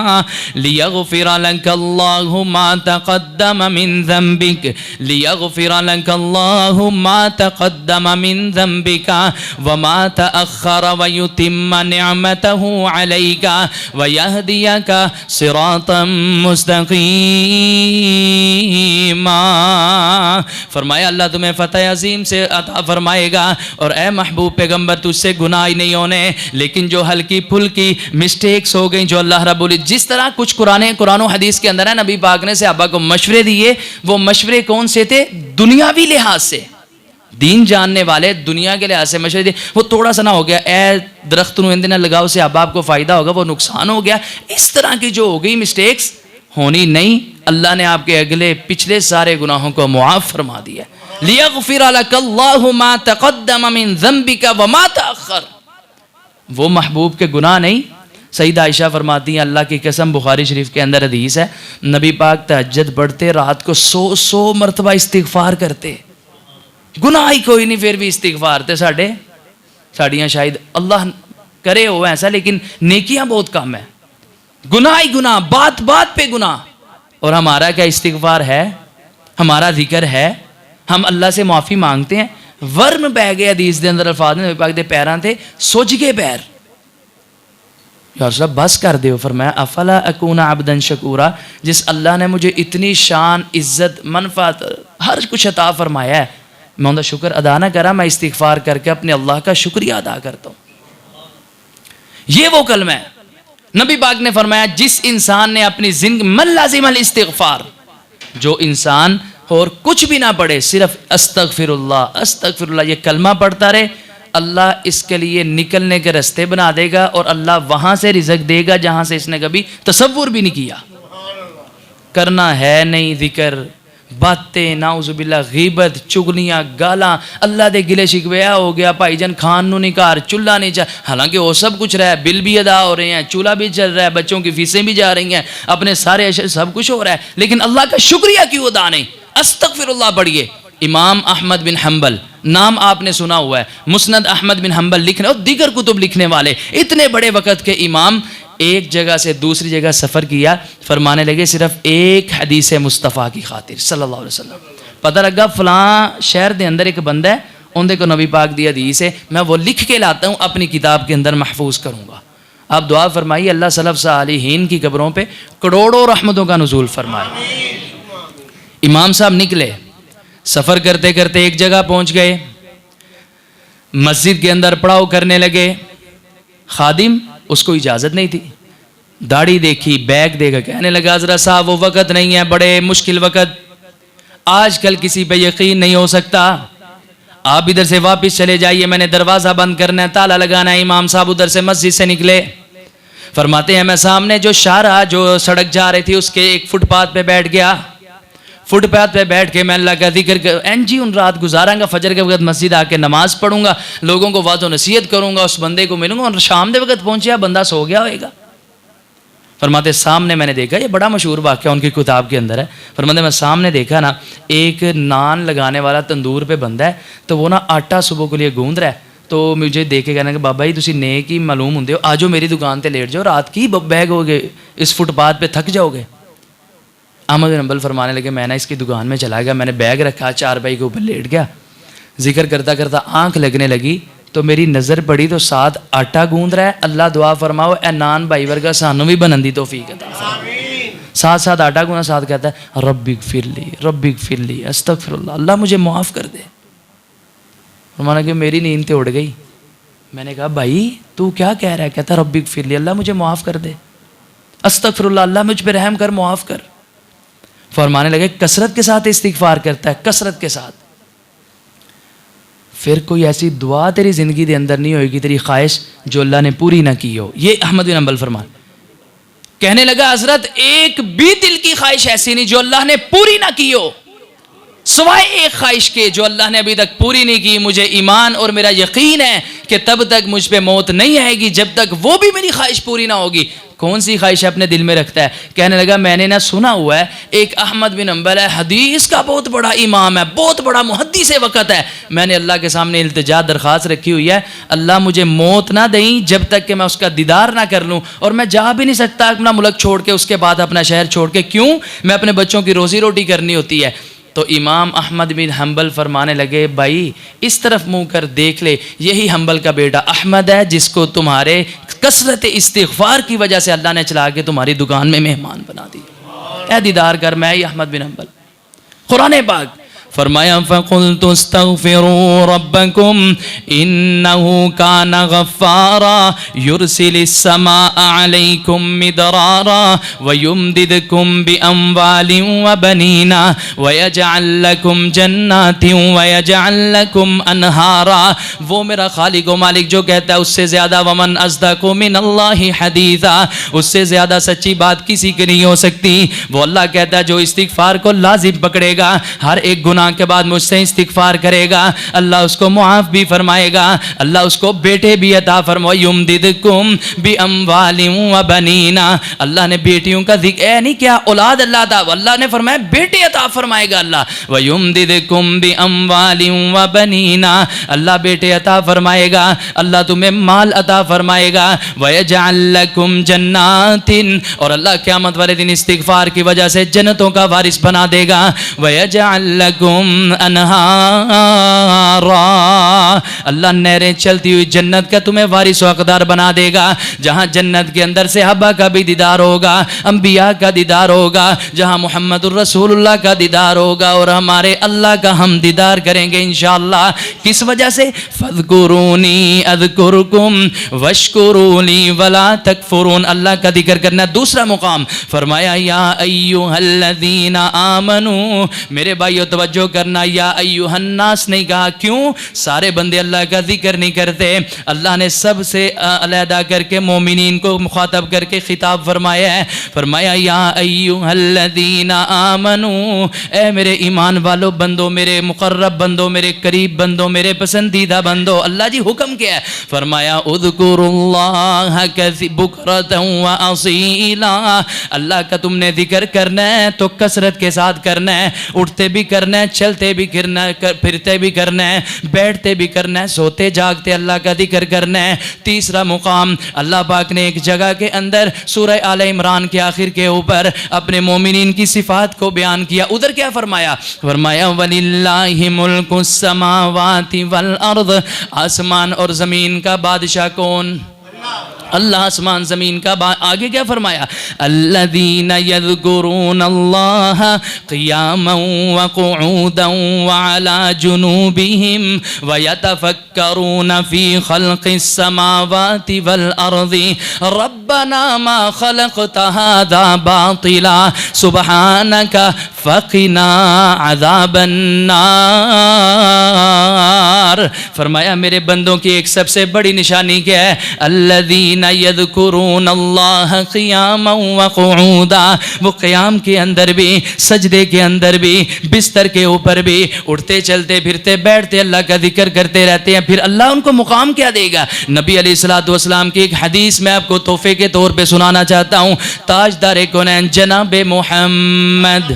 लियगफिर लक अल्लाहु मा तक़द्दम मिन ज़म्बिक लियगफिर लक अल्लाहु मा तक़द्दम मिन ज़म्बिका व मा तअख़्ख़र व युतिम्म निअमतहु अलैका व यहदियका सिरातम मुस्तक़ीमा। फरमाया अल्लाह तुम्हें फ़तह अज़ीम से अता फरमाएगा और ए महबूब पैगम्बर तुझसे गुनाह ही नहीं होने, लेकिन जो हल्की फुल्की मिस्टेक्स हो गई जो अल्लाह रब्बुल जिस तरह कुछ कुरान हदीस के अंदर है नबी पाक ने सहाबा को मशवरे दिए, वो मशवरे कौन से थे? दुनियावी लिहाज से, दीन जानने वाले दुनिया के लिहाज से मशवरे दिए। वो थोड़ा सा ना हो गया ए दरख्त नुंदे ना लगाओ से अब आपको फ़ायदा होगा, वो नुकसान हो गया, इस तरह की जो हो गई मिस्टेक्स होनी नहीं। अल्लाह ने आपके अगले पिछले सारे गुनाहों को मुआफ़ फरमा दिया। लियग़फ़िर लक अल्लाहु मा तक़द्दम मिन ज़म्बिका व मा तअख़्ख़र, वो महबूब के गुनाह नहीं। सईदा आयशा फरमाती हैं अल्लाह की कसम, बुखारी शरीफ के अंदर हदीस है, नबी पाक तहज्जुद पढ़ते रात को 100 मरतबा इस्तिग़फ़ार करते, गुनाह ही कोई नहीं फिर भी इस्तिग़फ़ार थे। साड़ियाँ शायद अल्लाह करे हो ऐसा, लेकिन नेकियां बहुत कम है, गुनाह ही गुनाह, बात बात पे गुनाह। और हमारा क्या इस्तिग़फ़ार है, हमारा जिक्र है, हम अल्लाह से माफ़ी मांगते हैं। वर्म बह गए हदीस के अंदर अल्फाज ने, नबी पाक दे पैरां ते सुज गए पैर, यार साहब बस कर दो। फरमाया अफला अकूना अब्दन शकूरा, जिस अल्लाह ने मुझे इतनी शान इज्जत मनफात हर कुछ अता फरमाया है, मैं उनका शुक्र अदा ना करा, मैं इस्तिग़फ़ार करके अपने अल्लाह का शुक्रिया अदा करता हूँ। ये वो कलमा है। नबी पाक ने फरमाया जिस इंसान ने अपनी जिंदगी मन लाज़िमल इस्तिग़फ़ार, जो इंसान और कुछ भी ना पढ़े, सिर्फ अस्तग़फ़िरुल्लाह अस्तग़फ़िरुल्लाह ये कलमा पढ़ता रहे, अल्लाह इसके लिए निकलने के रास्ते बना देगा और अल्लाह वहाँ से रिज़्क़ देगा जहाँ से इसने कभी तसव्वुर भी नहीं किया। करना है नहीं ज़िक्र, बातें नाउज़ुबिल्लाह, गीबत, चुगलियाँ, गालां, अल्लाह दे गिले शिकवे हो गया, भाईजान खान नू नहीं कार, चूल्हा नहीं चल, हालांकि वो सब कुछ रहा है, बिल भी अदा हो रहे हैं, चूल्हा भी चल रहा है, बच्चों की फीसें भी जा रही हैं, अपने सारे सब कुछ हो रहा है, लेकिन अल्लाह का शुक्रिया क्यों अदा नहीं? अस्तग़फ़िरुल्लाह पढ़िए। इमाम अहमद बिन हम्बल नाम आपने सुना हुआ है, मुस्नद अहमद बिन हम्बल लिखने और दीगर कुतुब लिखने वाले, इतने बड़े वक़्त के इमाम, एक जगह से दूसरी जगह सफ़र किया, फरमाने लगे सिर्फ एक हदीस मुस्तफ़ा की खातिर सल्लल्लाहु अलैहि वसल्लम। पता लगा फ़लाँ शहर के अंदर एक बंदा है, उनके को नबी पाक दी हदीस है, मैं वो लिख के लाता हूँ, अपनी किताब के अंदर महफूज करूँगा। आप दुआ फरमाइए अल्लाह सलफ़ सालिहीन की कब्रों पर करोड़ों रहमतों का नुज़ूल फरमाए। इमाम साहब निकले, सफ़र करते करते एक जगह पहुँच गए, मस्जिद के अंदर पड़ाव करने लगे। खादिम, उसको इजाज़त नहीं थी, दाढ़ी देखी, बैग देखा, कहने लगा हज़रत साहब वो वक़्त नहीं है, बड़े मुश्किल वक़्त, आजकल किसी पे यकीन नहीं हो सकता, आप इधर से वापस चले जाइए, मैंने दरवाज़ा बंद करना है, ताला लगाना है। इमाम साहब उधर से मस्जिद से निकले, फरमाते हैं मैं सामने जो शाहरा जो सड़क जा रही थी उसके एक फुटपाथ पे बैठ गया। फुटपाथ पे बैठ के मैं अल्लाह का जिक्र एन जी उन रात गुजारांगा, फजर के वक्त मस्जिद आके नमाज पढ़ूंगा, लोगों को वाज़ो नसीहत करूंगा, उस बंदे को मिलूंगा, और शाम के वक्त पहुंचा बंदा सो गया होएगा। फरमाते सामने मैंने देखा, ये बड़ा मशहूर वाक़या उनकी किताब के अंदर है, फरमाते मैं सामने देखा ना एक नान लगाने वाला तंदूर पे बंदा है, तो वो ना आटा सुबह के लिए गूंद रहा है, तो मुझे देख के कहना कि बाबा जी तुसी नेक ही मालूम होंदे हो, आजो मेरी दुकान पर लेट जाओ, रात की बैग हो गए इस फुटपाथ पर थक जाओगे। अहमद बिन हम्बल फरमाने लगे मैं ना इसकी दुकान में चला गया, मैंने बैग रखा, चारपाई के ऊपर लेट गया, जिक्र करता करता आंख लगने लगी, तो मेरी नज़र पड़ी तो साथ आटा गूंद रहा है। अल्लाह दुआ फरमाओ ए नान भाई वर्गा सानू भी बनन दी तौफीक अता फरमाए। साथ साथ आटा गूंदा, साथ कहता है रब्बिग फिरली अस्तगफिरुल्लाह, अल्लाह मुझे माफ़ कर दे। फरमाना कि मेरी नींद तो उड़ गई। मैंने कहा भाई तू क्या कह रहा है? कहता रब्बिग फिरली, अल्लाह मुझे माफ़ कर दे, अस्तगफिरुल्लाह, अल्लाह मुझ पर रहम कर, माफ़ कर। फरमाने लगे कसरत के साथ इस्तिग़फ़ार करता है, कसरत के साथ, फिर कोई ऐसी दुआ तेरी ज़िंदगी के अंदर नहीं होगी, तेरी ख्वाहिश जो अल्लाह ने पूरी ना की हो। ये अहमद बिन हम्बल फरमान कहने लगा हज़रत एक भी दिल की ख्वाहिश ऐसी नहीं जो अल्लाह ने पूरी ना की हो। सिवाय एक ख्वाहिश के जो अल्लाह ने अभी तक पूरी नहीं की। मुझे ईमान और मेरा यकीन है कि तब तक मुझ पे मौत नहीं आएगी जब तक वो भी मेरी ख्वाहिश पूरी ना होगी। कौन सी ख्वाहिश अपने दिल में रखता है? कहने लगा मैंने ना सुना हुआ है एक अहमद बिन हंबल है, हदीस का बहुत बड़ा इमाम है, बहुत बड़ा मुहद्दिस वक़्त है। मैंने अल्लाह के सामने इल्तिजा दरख्वास्त रखी हुई है, अल्लाह मुझे मौत ना दें जब तक कि मैं उसका दीदार ना कर लूँ। और मैं जा भी नहीं सकता अपना मुल्क छोड़ के, उसके बाद अपना शहर छोड़ के। क्यों? मैं अपने बच्चों की रोज़ी रोटी करनी होती है। तो इमाम अहमद बिन हंबल फरमाने लगे भाई इस तरफ मुंह कर देख ले, यही हंबल का बेटा अहमद है जिसको तुम्हारे कसरत इस्तिग़फ़ार की वजह से अल्लाह ने चला के तुम्हारी दुकान में मेहमान बना दी। ऐ दीदार कर, मैं ही अहमद बिन हंबल। कुरान पाक फरमाया फ़क़ुल्तु अस्तग़फ़िरू रब्बकुम इन्नहु कान गफ़्फ़ारा युरसिलिस समाअ अलैकुम मिदरारा व युमदिदकुम बिअम्वालिन व बनीना व यजअल लकुम जन्नातिन व यजअल लकुम अनहारा। वो मेरा खालिक व मालिक जो कहता है उससे ज़्यादा वमन अस्दक़ु मिनल्लाहि हदीसा, उससे ज़्यादा सच्ची बात किसी की नहीं हो सकती। वो अल्लाह कहता है जो इस्तिग़फ़ार को लाज़िम पकड़ेगा, हर एक गुनाह के बाद मुझसे इस्तिग़फ़ार करेगा, अल्लाह उसको मुआफ़ भी फरमाएगा, अल्लाह उसको बेटे भी अता फरमाए। युमदिदकुम बिअम्वालिन व बनीना, अल्लाह ने बेटियों का जिक्र नहीं किया औलाद अल्लाह अता, अल्लाह ने फरमाया बेटे अता फरमाएगा अल्लाह। व युमदिदकुम बिअम्वालिन व बनीना, अल्लाह बेटे अता फरमाएगा, अल्लाह तुम्हें माल अता फरमाएगा। व यजअल लकुम जन्नातिन, और अल्लाह क़यामत वाले दिन इस्तिग़फ़ार की वजह से जन्नतों का वारिस बना देगा। व यजअल लकुम अनहारा, अल्लाह नहरें चलती हुई जन्नत का तुम्हें वारिस हकदार बना देगा। जहाँ जन्नत के अंदर सहाबा का भी दीदार होगा, अंबिया का दीदार होगा, जहाँ मुहम्मदुर रसूलुल्लाह का दीदार होगा और हमारे अल्लाह का हम दीदार करेंगे इंशाअल्लाह। किस वजह से? फ़ज़्कुरूनी अज़्कुरुकुम वश्कुरूनी वला तकफुरून, अल्लाह का जिक्र करना। दूसरा मुकाम फरमाया या अय्युहल्लज़ीना आमनू, मेरे भाइयों तवज्जो करना, या अय्युहन्नास नहीं कहा। क्यों? सारे बंदे अल्लाह का जिक्र नहीं करते, अल्लाह ने सबसे अलहदा करके मोमिनीन को मुखातब करके खिताब फरमाया है। फरमाया या अय्युहल्लज़ीना आमनू, ए मेरे ईमान वालो बंदो, मेरे मुकर्रब बंदो, मेरे करीब बंदो, मेरे पसंदीदा बंदो। अल्लाह जी हुक्म क्या है? फरमाया उज़्कुरुल्लाह बुकरतन व असीला, अल्लाह का तुमने जिक्र करना है तो कसरत के साथ करना है, उठते भी करना है, चलते भी करना है, फिरते भी करना है, बैठते भी करना है, सोते जागते अल्लाह का जिक्र करना है। तीसरा मुकाम अल्लाह पाक ने एक जगह के अंदर सूरह आले इमरान के आखिर के ऊपर अपने मोमिनीन की सिफात को बयान किया। उधर क्या फरमाया? फरमाया वलिल्लाहि मुल्कुस समावाति वल अर्द, आसमान और ज़मीन का बादशाह कौन? अल्लाह। आसमान ज़मीन का। आगे क्या फरमाया? अल्लज़ीना यज़्कुरूनल्लाह क़ियामन व क़ुऊदन व अला जुनूबिहिम व यतफ़क्करून फ़ी ख़ल्क़िस समावाति वल अर्ज़ि रब्बना मा ख़लक़्त हाज़ा बातिला सुब्हानका फ़क़िना अज़ाबन नार। फरमाया मेरे बंदों की एक सबसे बड़ी निशानी क्या है? अल्लज़ीना यज़्कुरूनल्लाह क़ियामन व क़ुऊदा, वो क़याम के अंदर भी, सजदे के अंदर भी, बिस्तर के ऊपर भी, उठते चलते फिरते बैठते अल्लाह का जिक्र करते रहते हैं। फिर अल्लाह उनको मुकाम क्या देगा? नबी अलैहिस्सलातु वस्सलाम की एक हदीस मैं आपको तोहफे के तौर पे सुनाना चाहता हूँ। ताजदार कौनैन जनाब मुहम्मद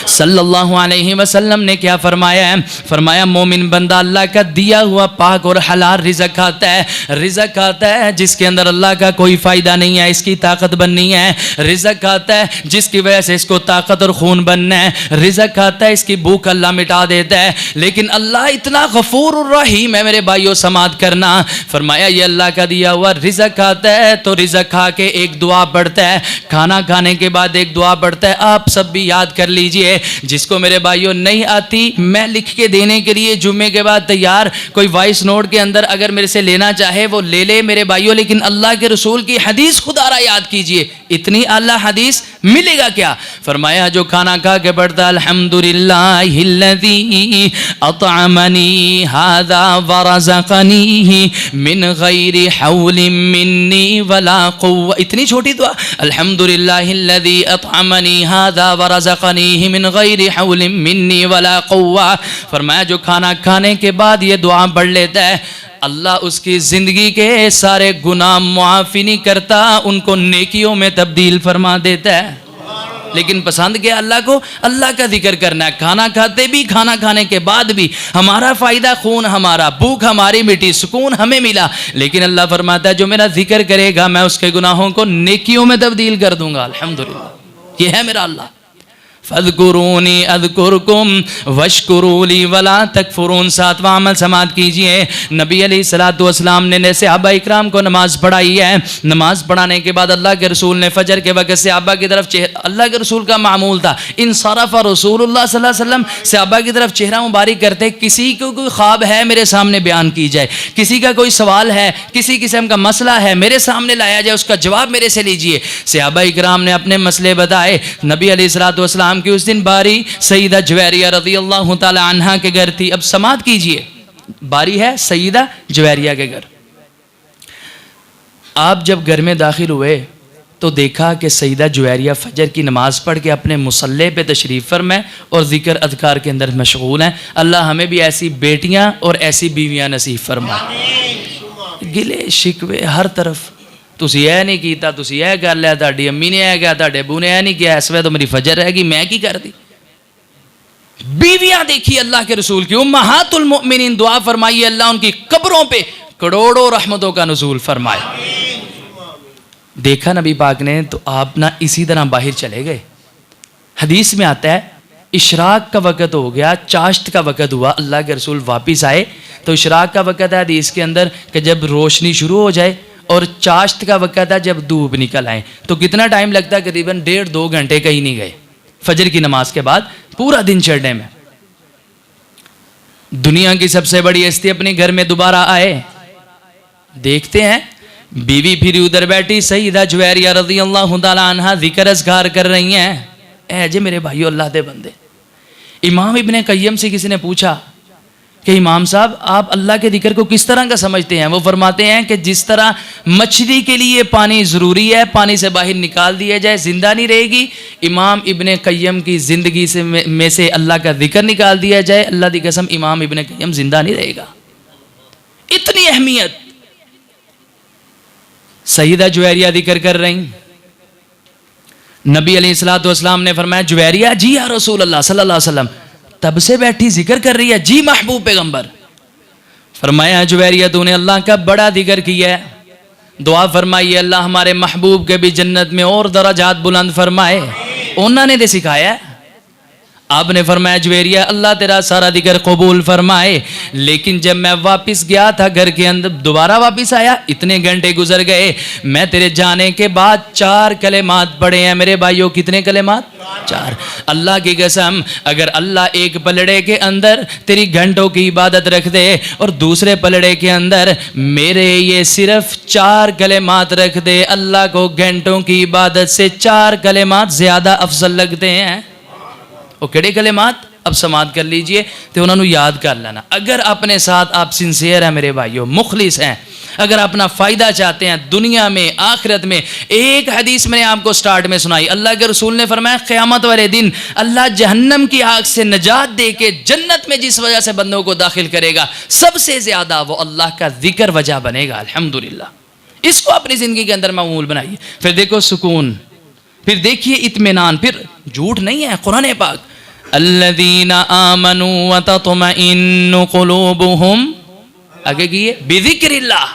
सल्लल्लाहु अलैहि वसल्लम ने क्या फरमाया है? फरमाया मोमिन बंदा अल्लाह का दिया हुआ पाक और हलाल रिज़्क़ खाता है। रिज़्क़ खाता है जिसके अंदर अल्लाह का कोई फ़ायदा नहीं है, इसकी ताकत बननी है। रिज़्क़ खाता है जिसकी वजह से इसको ताकत और खून बनना है। रिज़्क़ खाता है इसकी भूख अल्लाह मिटा देता है। लेकिन अल्लाह इतना गफूर और रहीम है मेरे भाइयों, समात करना। फरमाया ये अल्लाह का दिया हुआ रिज़्क़ खाता है तो रिज़्क़ खा के एक दुआ पढ़ता है, खाना खाने के बाद एक दुआ पढ़ता है। आप सब भी याद कर लीजिए, जिसको मेरे भाइयों नहीं आती मैं लिख के देने के लिए जुम्मे के बाद तैयार, कोई वॉइस नोट के अंदर अगर मेरे से लेना चाहे वो ले ले मेरे भाइयों। लेकिन अल्लाह के रसूल की हदीस खुद आ रहा अल्लाह याद कीजिए। इतनी आला हदीस मिलेगा क्या? फरमाया जो खाना खा के पढ़ता अल्हम्दुलिल्लाहिल्लज़ी अतअमनी हाज़ा व रज़क़नी मिन गैरि हौलिन मिन्नी वला कुव्वा, इतनी छोटी दुआ, अल्हम्दुलिल्लाहिल्लज़ी अतअमनी हाज़ा व रज़क़नी मिन गैरि हौलिन मिन्नी वला कुव्वा। फरमाया जो खाना खाने के बाद ये दुआ पढ़ लेता है, अल्लाह उसकी ज़िंदगी के सारे गुनाह मुआफ़ी नहीं करता, उनको नेकियों में तब्दील फरमा देता है। लेकिन पसंद क्या अल्लाह को? अल्लाह का जिक्र करना है, खाना खाते भी, खाना खाने के बाद भी। हमारा फ़ायदा खून हमारा, भूख हमारी मिटी, सुकून हमें मिला। लेकिन अल्लाह फरमाता है जो मेरा जिक्र करेगा मैं उसके गुनाहों को नेकियों में तब्दील कर दूंगा। अल्हम्दुलिल्लाह, ये है मेरा अल्लाह। फ़ज़कुरूनी अज़कुरकुम वश्कुरूली वला तकफुरून। सातवां अमल समात कीजिए। नबी अलैहिस्सलातु वस्सलाम ने सहाबा इकराम को नमाज पढ़ाई है। नमाज पढ़ाने के बाद अल्लाह के रसूल ने फजर के वक़्त सहाबा की तरफ अल्लाह के रसूल का मामूल था, इनसरफ़ रसूलुल्लाह सल्लल्लाहु अलैहि वसल्लम, सहाबा की तरफ चेहरा मुबारक करते, किसी को कोई ख्वाब है मेरे सामने बयान की जाए, किसी का कोई सवाल है, किसी किस्म का मसला है मेरे सामने लाया जाए, उसका जवाब मेरे से लीजिए। सहाबा इकराम ने अपने मसले बताए। नबी अलैहिस्सलातु वस्सलाम कि उस दिन बारी सईदा जुवैरिया रज़ियल्लाहु ताला अन्हा के घर थी। अब समात कीजिए, बारी है सईदा जुवैरिया के घर। आप जब घर में दाखिल हुए तो देखा कि सईदा जुवैरिया फजर की नमाज पढ़ के अपने मुसल्ले पे तशरीफ़ फरमा और ज़िक्र अज़कार के अंदर मशगूल हैं। अल्लाह हमें भी ऐसी बेटियां और ऐसी बीवियां नसीब फरमाए। गिले शिकवे हर तरफ, तुसी यह नहीं किया, तुसी यह कर लिया, ताड़ी अम्मी ने यह किया, ताड़े अबू ने यह नहीं किया, इस वे तो मेरी फजर रहेगी, मैं की कर दी। बीवियां देखी अल्लाह के रसूल की, उम्महातुल मुमिनीन, दुआ फरमाइए अल्लाह उनकी कब्रों पे करोड़ों रहमतों का नुज़ूल फरमाए। देखा नबी पाक ने तो आप ना इसी तरह बाहर चले गए। हदीस में आता है इशराक का वक़्त हो गया, चाश्त का वक़्त हुआ, अल्लाह के रसूल वापिस आए तो इशराक का वक़्त है हदीस के अंदर कि जब रोशनी शुरू हो जाए, और चाश्त का वक़्त है जब धूप निकल आए। तो कितना टाइम लगता है? करीबन 1.5-2 घंटे कहीं नहीं गए फजर की नमाज के बाद, पूरा दिन चढ़ने में। दुनिया की सबसे बड़ी हस्ती अपने घर में दोबारा आए, देखते हैं बीवी फिर उधर बैठी सईदा जुवैरिया रज़ियल्लाहु ताला अन्हा ज़िक्र अज़कार कर रही हैं। ऐ जे मेरे भाइयों अल्लाह दे बंदे, इमाम इब्ने क़य्यम से किसी ने पूछा कि इमाम साहब आप अल्लाह के जिक्र को किस तरह का समझते हैं? वो फरमाते हैं कि जिस तरह मछली के लिए पानी ज़रूरी है, पानी से बाहर निकाल दिया जाए ज़िंदा नहीं रहेगी, इमाम इब्ने क़य्यम की ज़िंदगी से में से अल्लाह का जिक्र निकाल दिया जाए, अल्लाह की कसम इमाम इब्ने क़य्यम ज़िंदा नहीं रहेगा। इतनी अहमियत। सईदा जुवैरिया जिक्र कर रही, नबी अलैहिस्सलातु वस्सलाम ने फरमाया जुवैरिया जी या रसूल अल्लाह सल्लल्लाहु अलैहि वसल्लम, तब से बैठी जिक्र कर रही है? जी महबूब पैगंबर। फरमाया जुवैरिया तूने अल्लाह का बड़ा जिक्र किया है, दुआ फरमाइए अल्लाह हमारे महबूब के भी जन्नत में और दराजात बुलंद फरमाए। उन्होंने दे सिखाया। आपने फरमाया जुवैरिया अल्लाह तेरा सारा जिक्र कबूल फरमाए। लेकिन जब मैं वापस गया था घर के अंदर, दोबारा वापस आया, इतने घंटे गुजर गए, मैं तेरे जाने के बाद 4 कलेमात पढ़े हैं मेरे भाइयों। कितने कलेमात? 4। अल्लाह की कसम अगर अल्लाह एक पलड़े के अंदर तेरी घंटों की इबादत रख दे और दूसरे पलड़े के अंदर मेरे ये सिर्फ 4 कलेमात रख दे, अल्लाह को घंटों की इबादत से 4 कलेमात ज्यादा अफजल लगते हैं। वो केड़े कलेमात? अब समात कर लीजिए तो उन्होंने याद कर लेना। अगर अपने साथ आप सिंसियर हैं मेरे भाइयों, मुखलिस हैं, अगर अपना फ़ायदा चाहते हैं दुनिया में आखिरत में, एक हदीस मैंने आपको स्टार्ट में सुनाई, अल्लाह के रसूल ने फरमाया क़यामत वाले दिन अल्लाह जहन्नम की आग से नजात दे के जन्नत में जिस वजह से बंदों को दाखिल करेगा सबसे ज़्यादा वो अल्लाह का जिक्र वजह बनेगा। अल्हम्दुलिल्लाह, इसको अपनी ज़िंदगी के अंदर मामूल बनाइए। फिर देखो सुकून, फिर देखिए इत्मीनान, फिर झूठ नहीं है, कुरान पाक अल्लज़ीना आमनू व तत्मइन्नु क़ुलूबुहुम, आगे किए बिज़िक्रिल्लाह।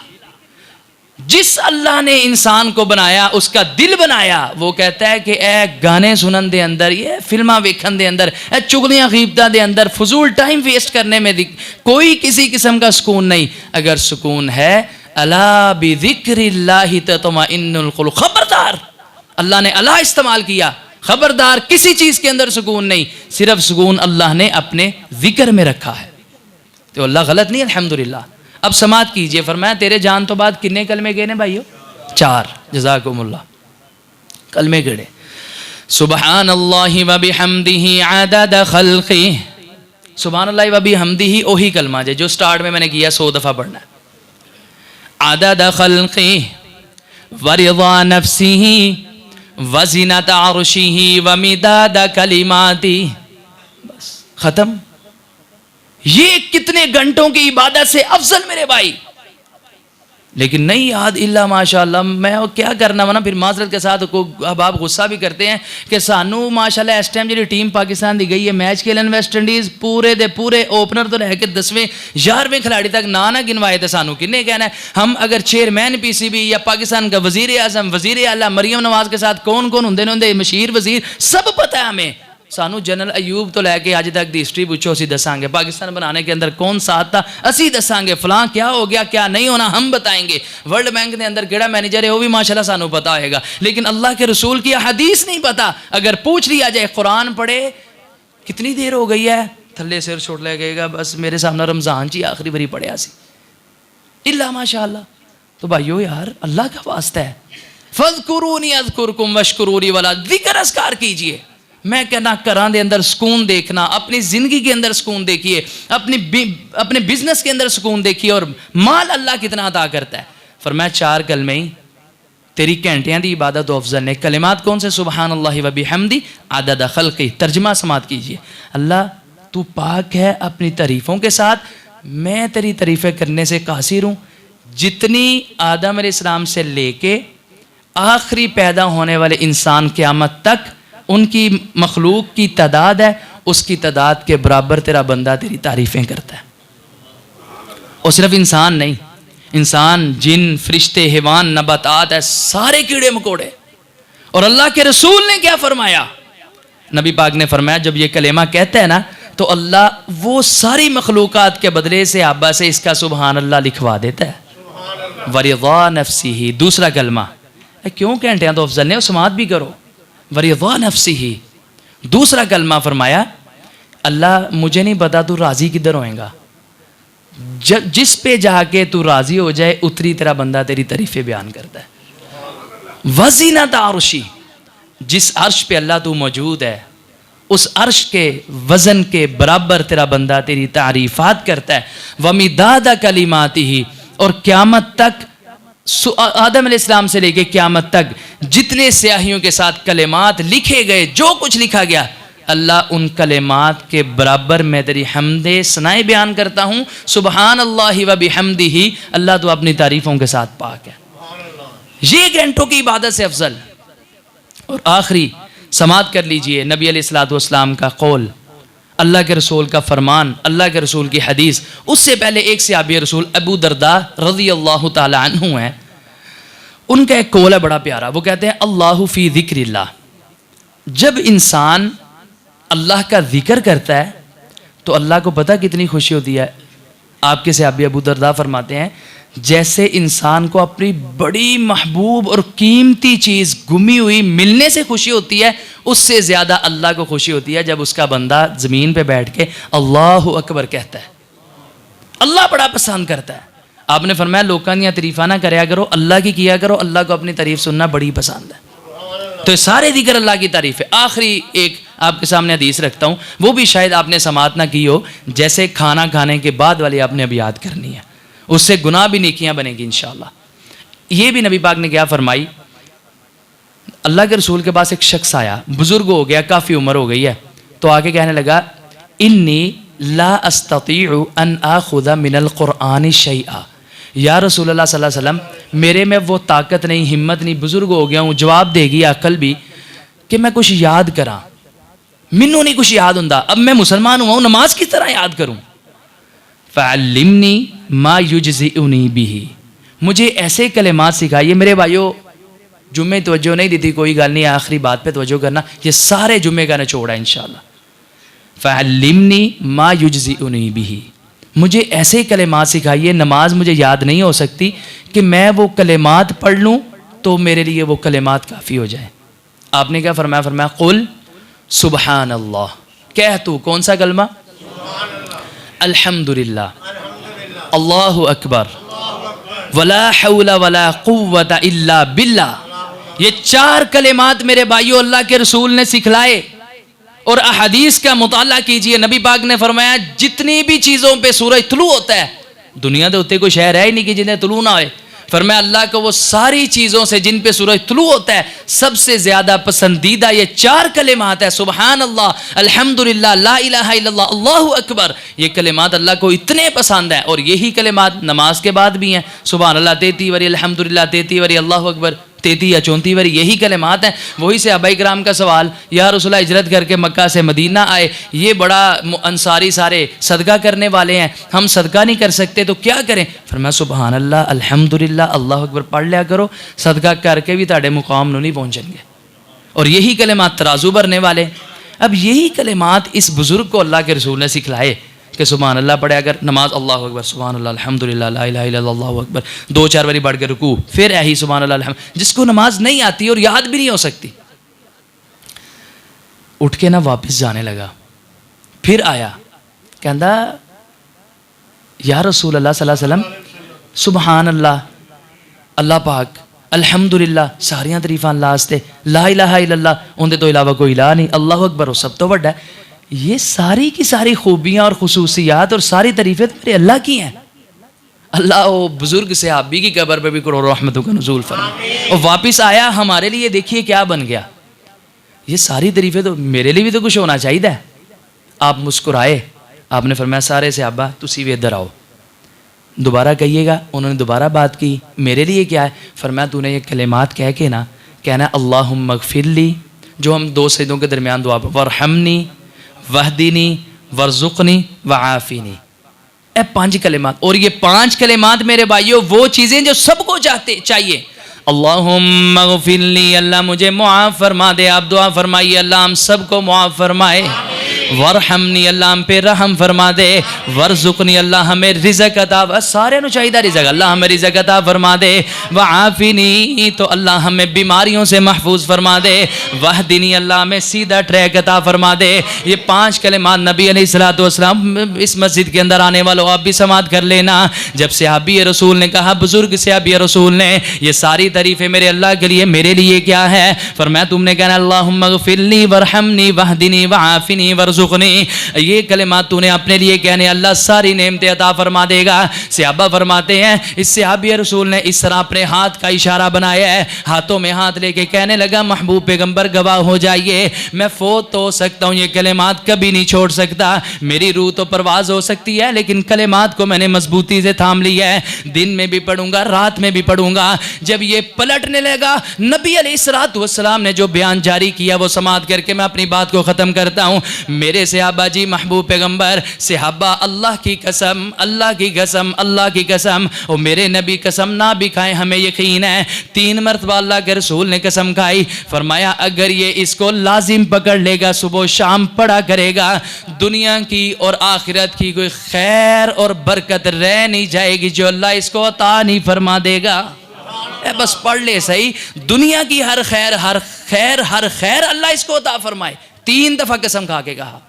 जिस अल्लाह ने इंसान को बनाया, उसका दिल बनाया, वो कहता है कि ए गाने सुनन दे अंदर, ये फिल्मा वेखन दे अंदर, ए चुगलियां गीबतां दे अंदर फजूल टाइम वेस्ट करने में कोई किसी किस्म का सुकून नहीं। अगर सुकून है अला बिज़िक्रिल्लाहि तत्मइन्नुल क़ुलूब, खबरदार, अल्लाह ने अला इस्तेमाल किया, खबरदार किसी चीज़ के अंदर सुकून नहीं, सिर्फ सुकून अल्लाह ने अपने जिक्र में रखा है। तो अल्लाह गलत नहीं, अल्हम्दुलिल्लाह। अब समात कीजिए, फरमाया तेरे जान तो बाद कितने कलमे गए ने भाइयों? 4। जज़ाकुमुल्लाह। कलमे केड़े? सुबहानल्लाहि व बिहम्दिही अदद खल्क़िही, सुबहानल्लाहि व बिहम्दिही ओही कलमा है जो स्टार्ट में मैंने किया 100 दफ़ा पढ़ना है। अदद खल्क़िही व रिज़ा नफ्सिही व ज़ीनत अर्शिही व मिदाद कलिमाती, बस ख़त्म। ये कितने घंटों की इबादत से अफजल मेरे भाई, लेकिन नहीं याद इल्ला माशाअल्लाह। मैं वो क्या करना वना, फिर माजरत के साथ को अब आप गुस्सा भी करते हैं कि सानू माशाअल्लाह इस टाइम जी टीम पाकिस्तान दी गई है मैच खेलन वेस्ट इंडीज़, पूरे दे पूरे ओपनर तो लैके 10वें 11वें खिलाड़ी तक ना गिनवाए तो सानू किन्ने कहना है। हम अगर चेयरमैन PCB या पाकिस्तान का वजीर आजम, वजीर आला मरियम नवाज के साथ कौन कौन होंगे मशीर वजीर सब पता है हमें। सानू जनरल अयूब तो लैके अज तक की हिस्ट्री पूछो, असी दसांगे पाकिस्तान बनाने के अंदर कौन साथ था, असी दसांगे फलां क्या हो गया क्या नहीं होना हम बताएंगे। वर्ल्ड बैंक के अंदर केड़ा मैनेजर है वो भी माशाल्लाह सानू पता होगा, लेकिन अल्लाह के रसूल की हदीस नहीं पता। अगर पूछ लिया जाए कुरान पढ़े कितनी देर हो गई है, थल्ले सिर छोड़ ले गएगा, बस मेरे सामने रमजान जी आखिरी बारी पढ़िया सी इल्ला माशाअल्लाह। तो भाइयों यार अल्लाह का वास्ता है, फज़कुरूनी अज़कुरकुम वशकुरूनी वाला जिक्र अस्कार कीजिए। मैं कहना घरां दे अंदर सुकून देखना, अपनी जिंदगी के अंदर सुकून देखिए, अपने बिजनेस के अंदर सुकून देखिए, और माल अल्लाह कितना अता करता है। फरमाया 4 कलमे ही तेरी घंटियां दी इबादत अफजल ने। कलिमात कौन से? सुबहानल्लाहि व बिहम्दी अदद खल्क़ी। तर्जमा समात कीजिए, अल्लाह तू पाक है अपनी तारीफ़ों के साथ, मैं तेरी तारीफ़ें करने से कासिर हूँ। जितनी आदम अलैहिस्सलाम से लेके आखिरी पैदा होने वाले इंसान क़यामत तक उनकी मखलूक की तादाद है, उसकी तादाद के बराबर तेरा बंदा तेरी तारीफ़ें करता है। और सिर्फ इंसान नहीं, इंसान जिन फरिश्ते हैवान नबातात है सारे कीड़े मकोड़े। और अल्लाह के रसूल ने क्या फरमाया? नबी पाक ने फरमाया जब ये कलेमा कहता है ना तो अल्लाह वो सारी मखलूकात के बदले से आबा से इसका सुबहान अल्लाह लिखवा देता है। वरिज़ा नफ्सिही दूसरा कलमा, क्यों घंटियां तो अफजल ने, समात भी करो। वरिज़ा नफ्सिही दूसरा कलमा फरमाया अल्लाह मुझे नहीं पता तू राज़ी किधर होएगा, जिस पे जाके तू राज़ी हो जाए उतरी तेरा बंदा तेरी तारीफ़ें बयान करता है। वज़ीनत अर्शी, जिस अर्श पे अल्लाह तू मौजूद है उस अर्श के वज़न के बराबर तेरा बंदा तेरी तारीफ़ात करता है। वमिदाद कलिमातिही, और क़यामत तक आदम अलैहिस्सलाम से लेके क़यामत तक जितने स्याहियों के साथ कलेमात लिखे गए, जो कुछ लिखा गया, अल्लाह उन कलेमात के बराबर मैं तेरी हमदे सनाए बयान करता हूँ। सुबहानल्लाहि व बिहम्दिही, अल्लाह तो अपनी तारीफ़ों के साथ पाक है। ये घंटों की इबादत से अफजल। और आखिरी समात कर लीजिए नबी अलैहिस्सलातु वस्सलाम का कौल, अल्लाह के रसूल का फरमान, अल्लाह के रसूल की हदीस। उससे पहले एक सहाबी रसूल अबू दरदा रज़ी अल्लाह ताला अन्हु हैं, उनका एक कौल है बड़ा प्यारा। वो कहते हैं अल्लाहु फ़ी ज़िक्रिल्लाह, जब इंसान अल्लाह का जिक्र करता है तो अल्लाह को पता कितनी खुशी होती है। आपके सहाबी अबू दरदा फरमाते हैं जैसे इंसान को अपनी बड़ी महबूब और कीमती चीज़ गुमी हुई मिलने से खुशी होती है, उससे ज़्यादा अल्लाह को खुशी होती है जब उसका बंदा ज़मीन पे बैठ के अल्लाहु अकबर कहता है। अल्लाह बड़ा पसंद करता है। आपने फरमाया लोगों की तारीफ़ा ना कराया करो, अल्लाह की किया करो, अल्लाह को अपनी तारीफ़ सुनना बड़ी पसंद है। तो सारे दिक्र अल्लाह की तारीफ़ है। आखिरी एक आपके सामने हदीस रखता हूँ, वो भी शायद आपने समात ना की हो, जैसे खाना खाने के बाद वाली आपने अभी याद करनी है, उससे गुनाह भी नेकियां बनेगी इंशाअल्लाह। ये भी नबी पाक ने क्या फरमाई, अल्लाह के रसूल के पास एक शख्स आया, बुजुर्ग हो गया, काफ़ी उम्र हो गई है, तो आके कहने लगा इन्नी ला अस्ततीउ अन आखुदा मिनल कुरआन शैआ, या रसूलुल्लाह सल्लल्लाहु अलैहि वसल्लम मेरे में वो ताकत नहीं, हिम्मत नहीं, बुजुर्ग हो गया हूँ, जवाब देगी अकल भी कि मैं कुछ याद करा, मिन्नू नहीं कुछ याद होंदा, अब मैं मुसलमान हुआ हूँ, नमाज किस तरह याद करूँ। फ़अल्लिमनी मा युजज़िउनी बिही, मुझे ऐसे कलिमात सिखाइए। मेरे भाइयों जुम्मे तवज्जो नहीं दी थी, कोई गल नहीं, आखिरी बात पे तवज्जो करना, ये सारे जुम्मे का निचोड़ है इंशाअल्लाह। फ़अल्लिमनी मा युजज़िउनी बिही, मुझे ऐसे कलिमात सिखाइए, नमाज मुझे याद नहीं हो सकती कि मैं वो कलिमात पढ़ लूँ तो मेरे लिए वो कलिमात काफ़ी हो जाए। आपने क्या फरमाया? फरमाया कुल सुबहान अल्लाह, कह तू कौन सा कलमा? अल्हम्दुलिल्लाह, अल्लाहु अकबर, वला हौला वला कुव्वता इल्ला बिल्लाह, ये 4 कलिमात मेरे भाइयों अल्लाह के रसूल ने सिखलाए। और अहदीस का मुताला कीजिए, नबी पाक ने फरमाया जितनी भी चीज़ों पे सूरज तुलू होता है, दुनिया के उत्ते कोई शहर है ही नहीं कि जिन्हें तुलू ना होए। फरमाया अल्लाह को वो सारी चीज़ों से जिन पे सूरज तुलू होता है सबसे ज़्यादा पसंदीदा ये 4 कलिमात है, सुबहान अल्लाह, अल्हम्दुलिल्लाह, ला इलाहा इल्लल्लाह, अल्लाहु अकबर। ये कलिमात अल्लाह को इतने पसंद है और यही कलिमात नमाज के बाद भी हैं। सुबहान अल्लाह 33 बारी, अल्हम्दुलिल्लाह 33 बारी, अल्लाहु अकबर 33 या 34 बारी, यही कलिमात हैं। वही से सहाबाए किराम का सवाल, या रसूलल्लाह हिजरत करके मक्का से मदीना आए, ये बड़ा अंसारी सारे सदका करने वाले हैं, हम सदका नहीं कर सकते तो क्या करें? फरमाया सुबहान अल्लाह, अल्हम्दुलिल्लाह, अल्लाहु अकबर पढ़ लिया करो, सदका करके भी ताड़े मुकाम नहीं पहुँचेंगे। और यही कलिमात तराजू भरने वाले। अब यही कलिमात इस बुज़ुर्ग को अल्लाह के रसूल ने सिखलाए कि सुबहान अल्लाह पढ़े, अगर नमाज अल्लाहु अकबर, सुबहान अल्लाह, अल्हम्दुलिल्लाह, ला इलाहा इल्लल्लाह, अल्लाहु अकबर, 2-4 बारी बढ़ के रुकू, फिर यही सुबहान अल्लाह अल्हम्दुलिल्लाह। जिसको नमाज नहीं आती और याद भी नहीं हो सकती, उठ के ना वापस जाने लगा। फिर आया, कहता या रसूल अल्लाह सल्लल्लाहु अलैहि वसल्लम, सुबहान अल्लाह, अल्लाह पाक, अल्हम्दुलिल्लाह, सारियां तरीफां अल्लाह वास्ते, ला इलाहा इल्लल्लाह, उनके तो इलावा कोई इलाह नहीं, अल्लाहु अकबर वो सब तो बड़ा है। ये सारी की सारी खूबियाँ और खुसूसियात और सारी तरीफ़ें तो मेरे अल्लाह की हैं। अल्लाह वो बुज़ुर्ग सहाबी की कब्र पे भी करोड़ों रहमतों का नुज़ूल फरमाए। और वापस आया हमारे लिए, देखिए क्या बन गया। ये सारी तरीफ़ें तो मेरे लिए भी तो कुछ होना चाहिए। आप मुस्कुराए, आपने फरमाया सारे सहाबा तुसी भी इधर आओ, दोबारा कहिएगा। उन्होंने दोबारा बात की, मेरे लिए क्या है? फरमाया तूने ये कलिमात कह के ना कहना अल्लाहुम्मा ग़फ़िरली, जो हम 2 सजदों के दरमियान दुआ, वरहमनी वहदीनी वरज़ुक़नी वआफ़िनी, ए 5 कलिमात। और ये 5 कलिमात मेरे भाइयों वो चीज़ें जो सबको चाहते चाहिए। अल्लाहुम्मा ग़फ़िरली, अल्लाह मुझे मुआफ़ फरमा दे। आप दुआ फरमाइए अल्लाह हम सबको मुआफ़ फरमाए। वरहमनी, अल्लाह हम पे रहम फरमा दे। वरज़ुक़नी, अल्लाह हमें रिज़्क़ अता, सारे नु चाहिदा रिज़्क़, अल्लाह हमें रिज़्क़ अता फरमा दे। वआफ़िनी, तो अल्लाह हमें बीमारियों से महफूज फरमा दे। वहदिनी, अल्लाह हमें सीधा ट्रैक अता फरमा दे। ये 5 कलिमात नबी अलैहिस्सलातु वस्सलाम, इस मस्जिद के अंदर आने वालों आप भी समात कर लेना। जब सहाबी रसूल ने कहा, बुजुर्ग सहाबी रसूल ने, ये सारी तारीफ़ें मेरे अल्लाह के लिए, मेरे लिए क्या है? फरमाया तुमने कहना अल्लाहुम्मा ग़फ़िरली वरहमनी वहदिनी वआफ़िनी वरज़ुक़नी। ये कलिमात तूने अपने लिए कहने, अल्लाह सारी नेमतें अता फरमा देगा। सहाबा फरमाते हैं इस सहाबी रसूल ने इस तरह अपने हाथ का इशारा बनाया है, हाथों में हाथ लेके कहने लगा महबूब पैगंबर गवाह हो जाइए, मैं फौत तो हो सकता हूँ, ये कलिमात कभी नहीं छोड़ सकता। मेरी रूह तो परवाज हो सकती है लेकिन कलिमात को मैंने मजबूती से थाम लिया है। दिन में भी पढ़ूंगा, रात में भी पढ़ूंगा। जब ये पलटने लगा, नबी अलैहिस्सलातु वस्सलाम ने जो बयान जारी किया वो समाप्त करके मैं अपनी बात को ख़त्म करता हूँ। मेरे सहाबा जी, महबूब पैगंबर, सहाबा अल्लाह की कसम, अल्लाह की कसम, अल्लाह की कसम, और मेरे नबी कसम ना भी खाए हमें यकीन है। 3 मरतबा अल्लाह के रसूल ने कसम खाई। फरमाया अगर ये इसको लाजिम पकड़ लेगा, सुबह शाम पढ़ा करेगा, दुनिया की और आखिरत की कोई खैर और बरकत रह नहीं जाएगी जो अल्लाह इसको अता नहीं फरमा देगा। बस पढ़ ले सही, दुनिया की हर खैर, हर खैर, हर खैर अल्लाह इसको अता फरमाए। 3 दफ़ा कसम खा के कहा।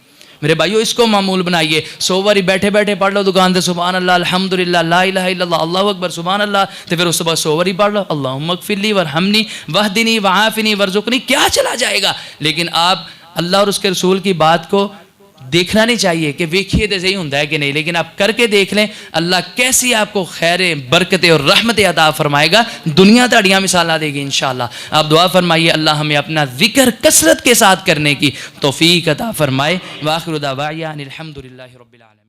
मेरे भाइयों इसको मामूल बनाइए। 100 बारी बैठे बैठे पढ़ लो दुकान से सुभान अल्लाह, अल्हम्दुलिल्लाह, ला इलाहा इल्लल्लाह, अल्लाहु अकबर, सुभान अल्लाह। तो फिर उसके बाद 100 बारी पढ़ लो अल्लाहुम्मा ग़फ़िरली वरहमनी वहदिनी वआफ़िनी वरज़ुक़नी, क्या चला जाएगा। लेकिन आप अल्लाह और उसके रसूल की बात को देखना नहीं चाहिए कि देखिए तो सही होता है कि नहीं, लेकिन आप करके देख लें अल्लाह कैसी आपको खैरें, बरकतें और रहमतें अता फरमाएगा। दुनिया ताड़ियाँ मिसाला देगी इंशाअल्लाह। आप दुआ फरमाइए अल्लाह हमें अपना ज़िक्र कसरत के साथ करने की तौफ़ीक अता फरमाए। व आखिरु दावाया अनिल हम्दुलिल्लाहि रब्बिल आलमीन।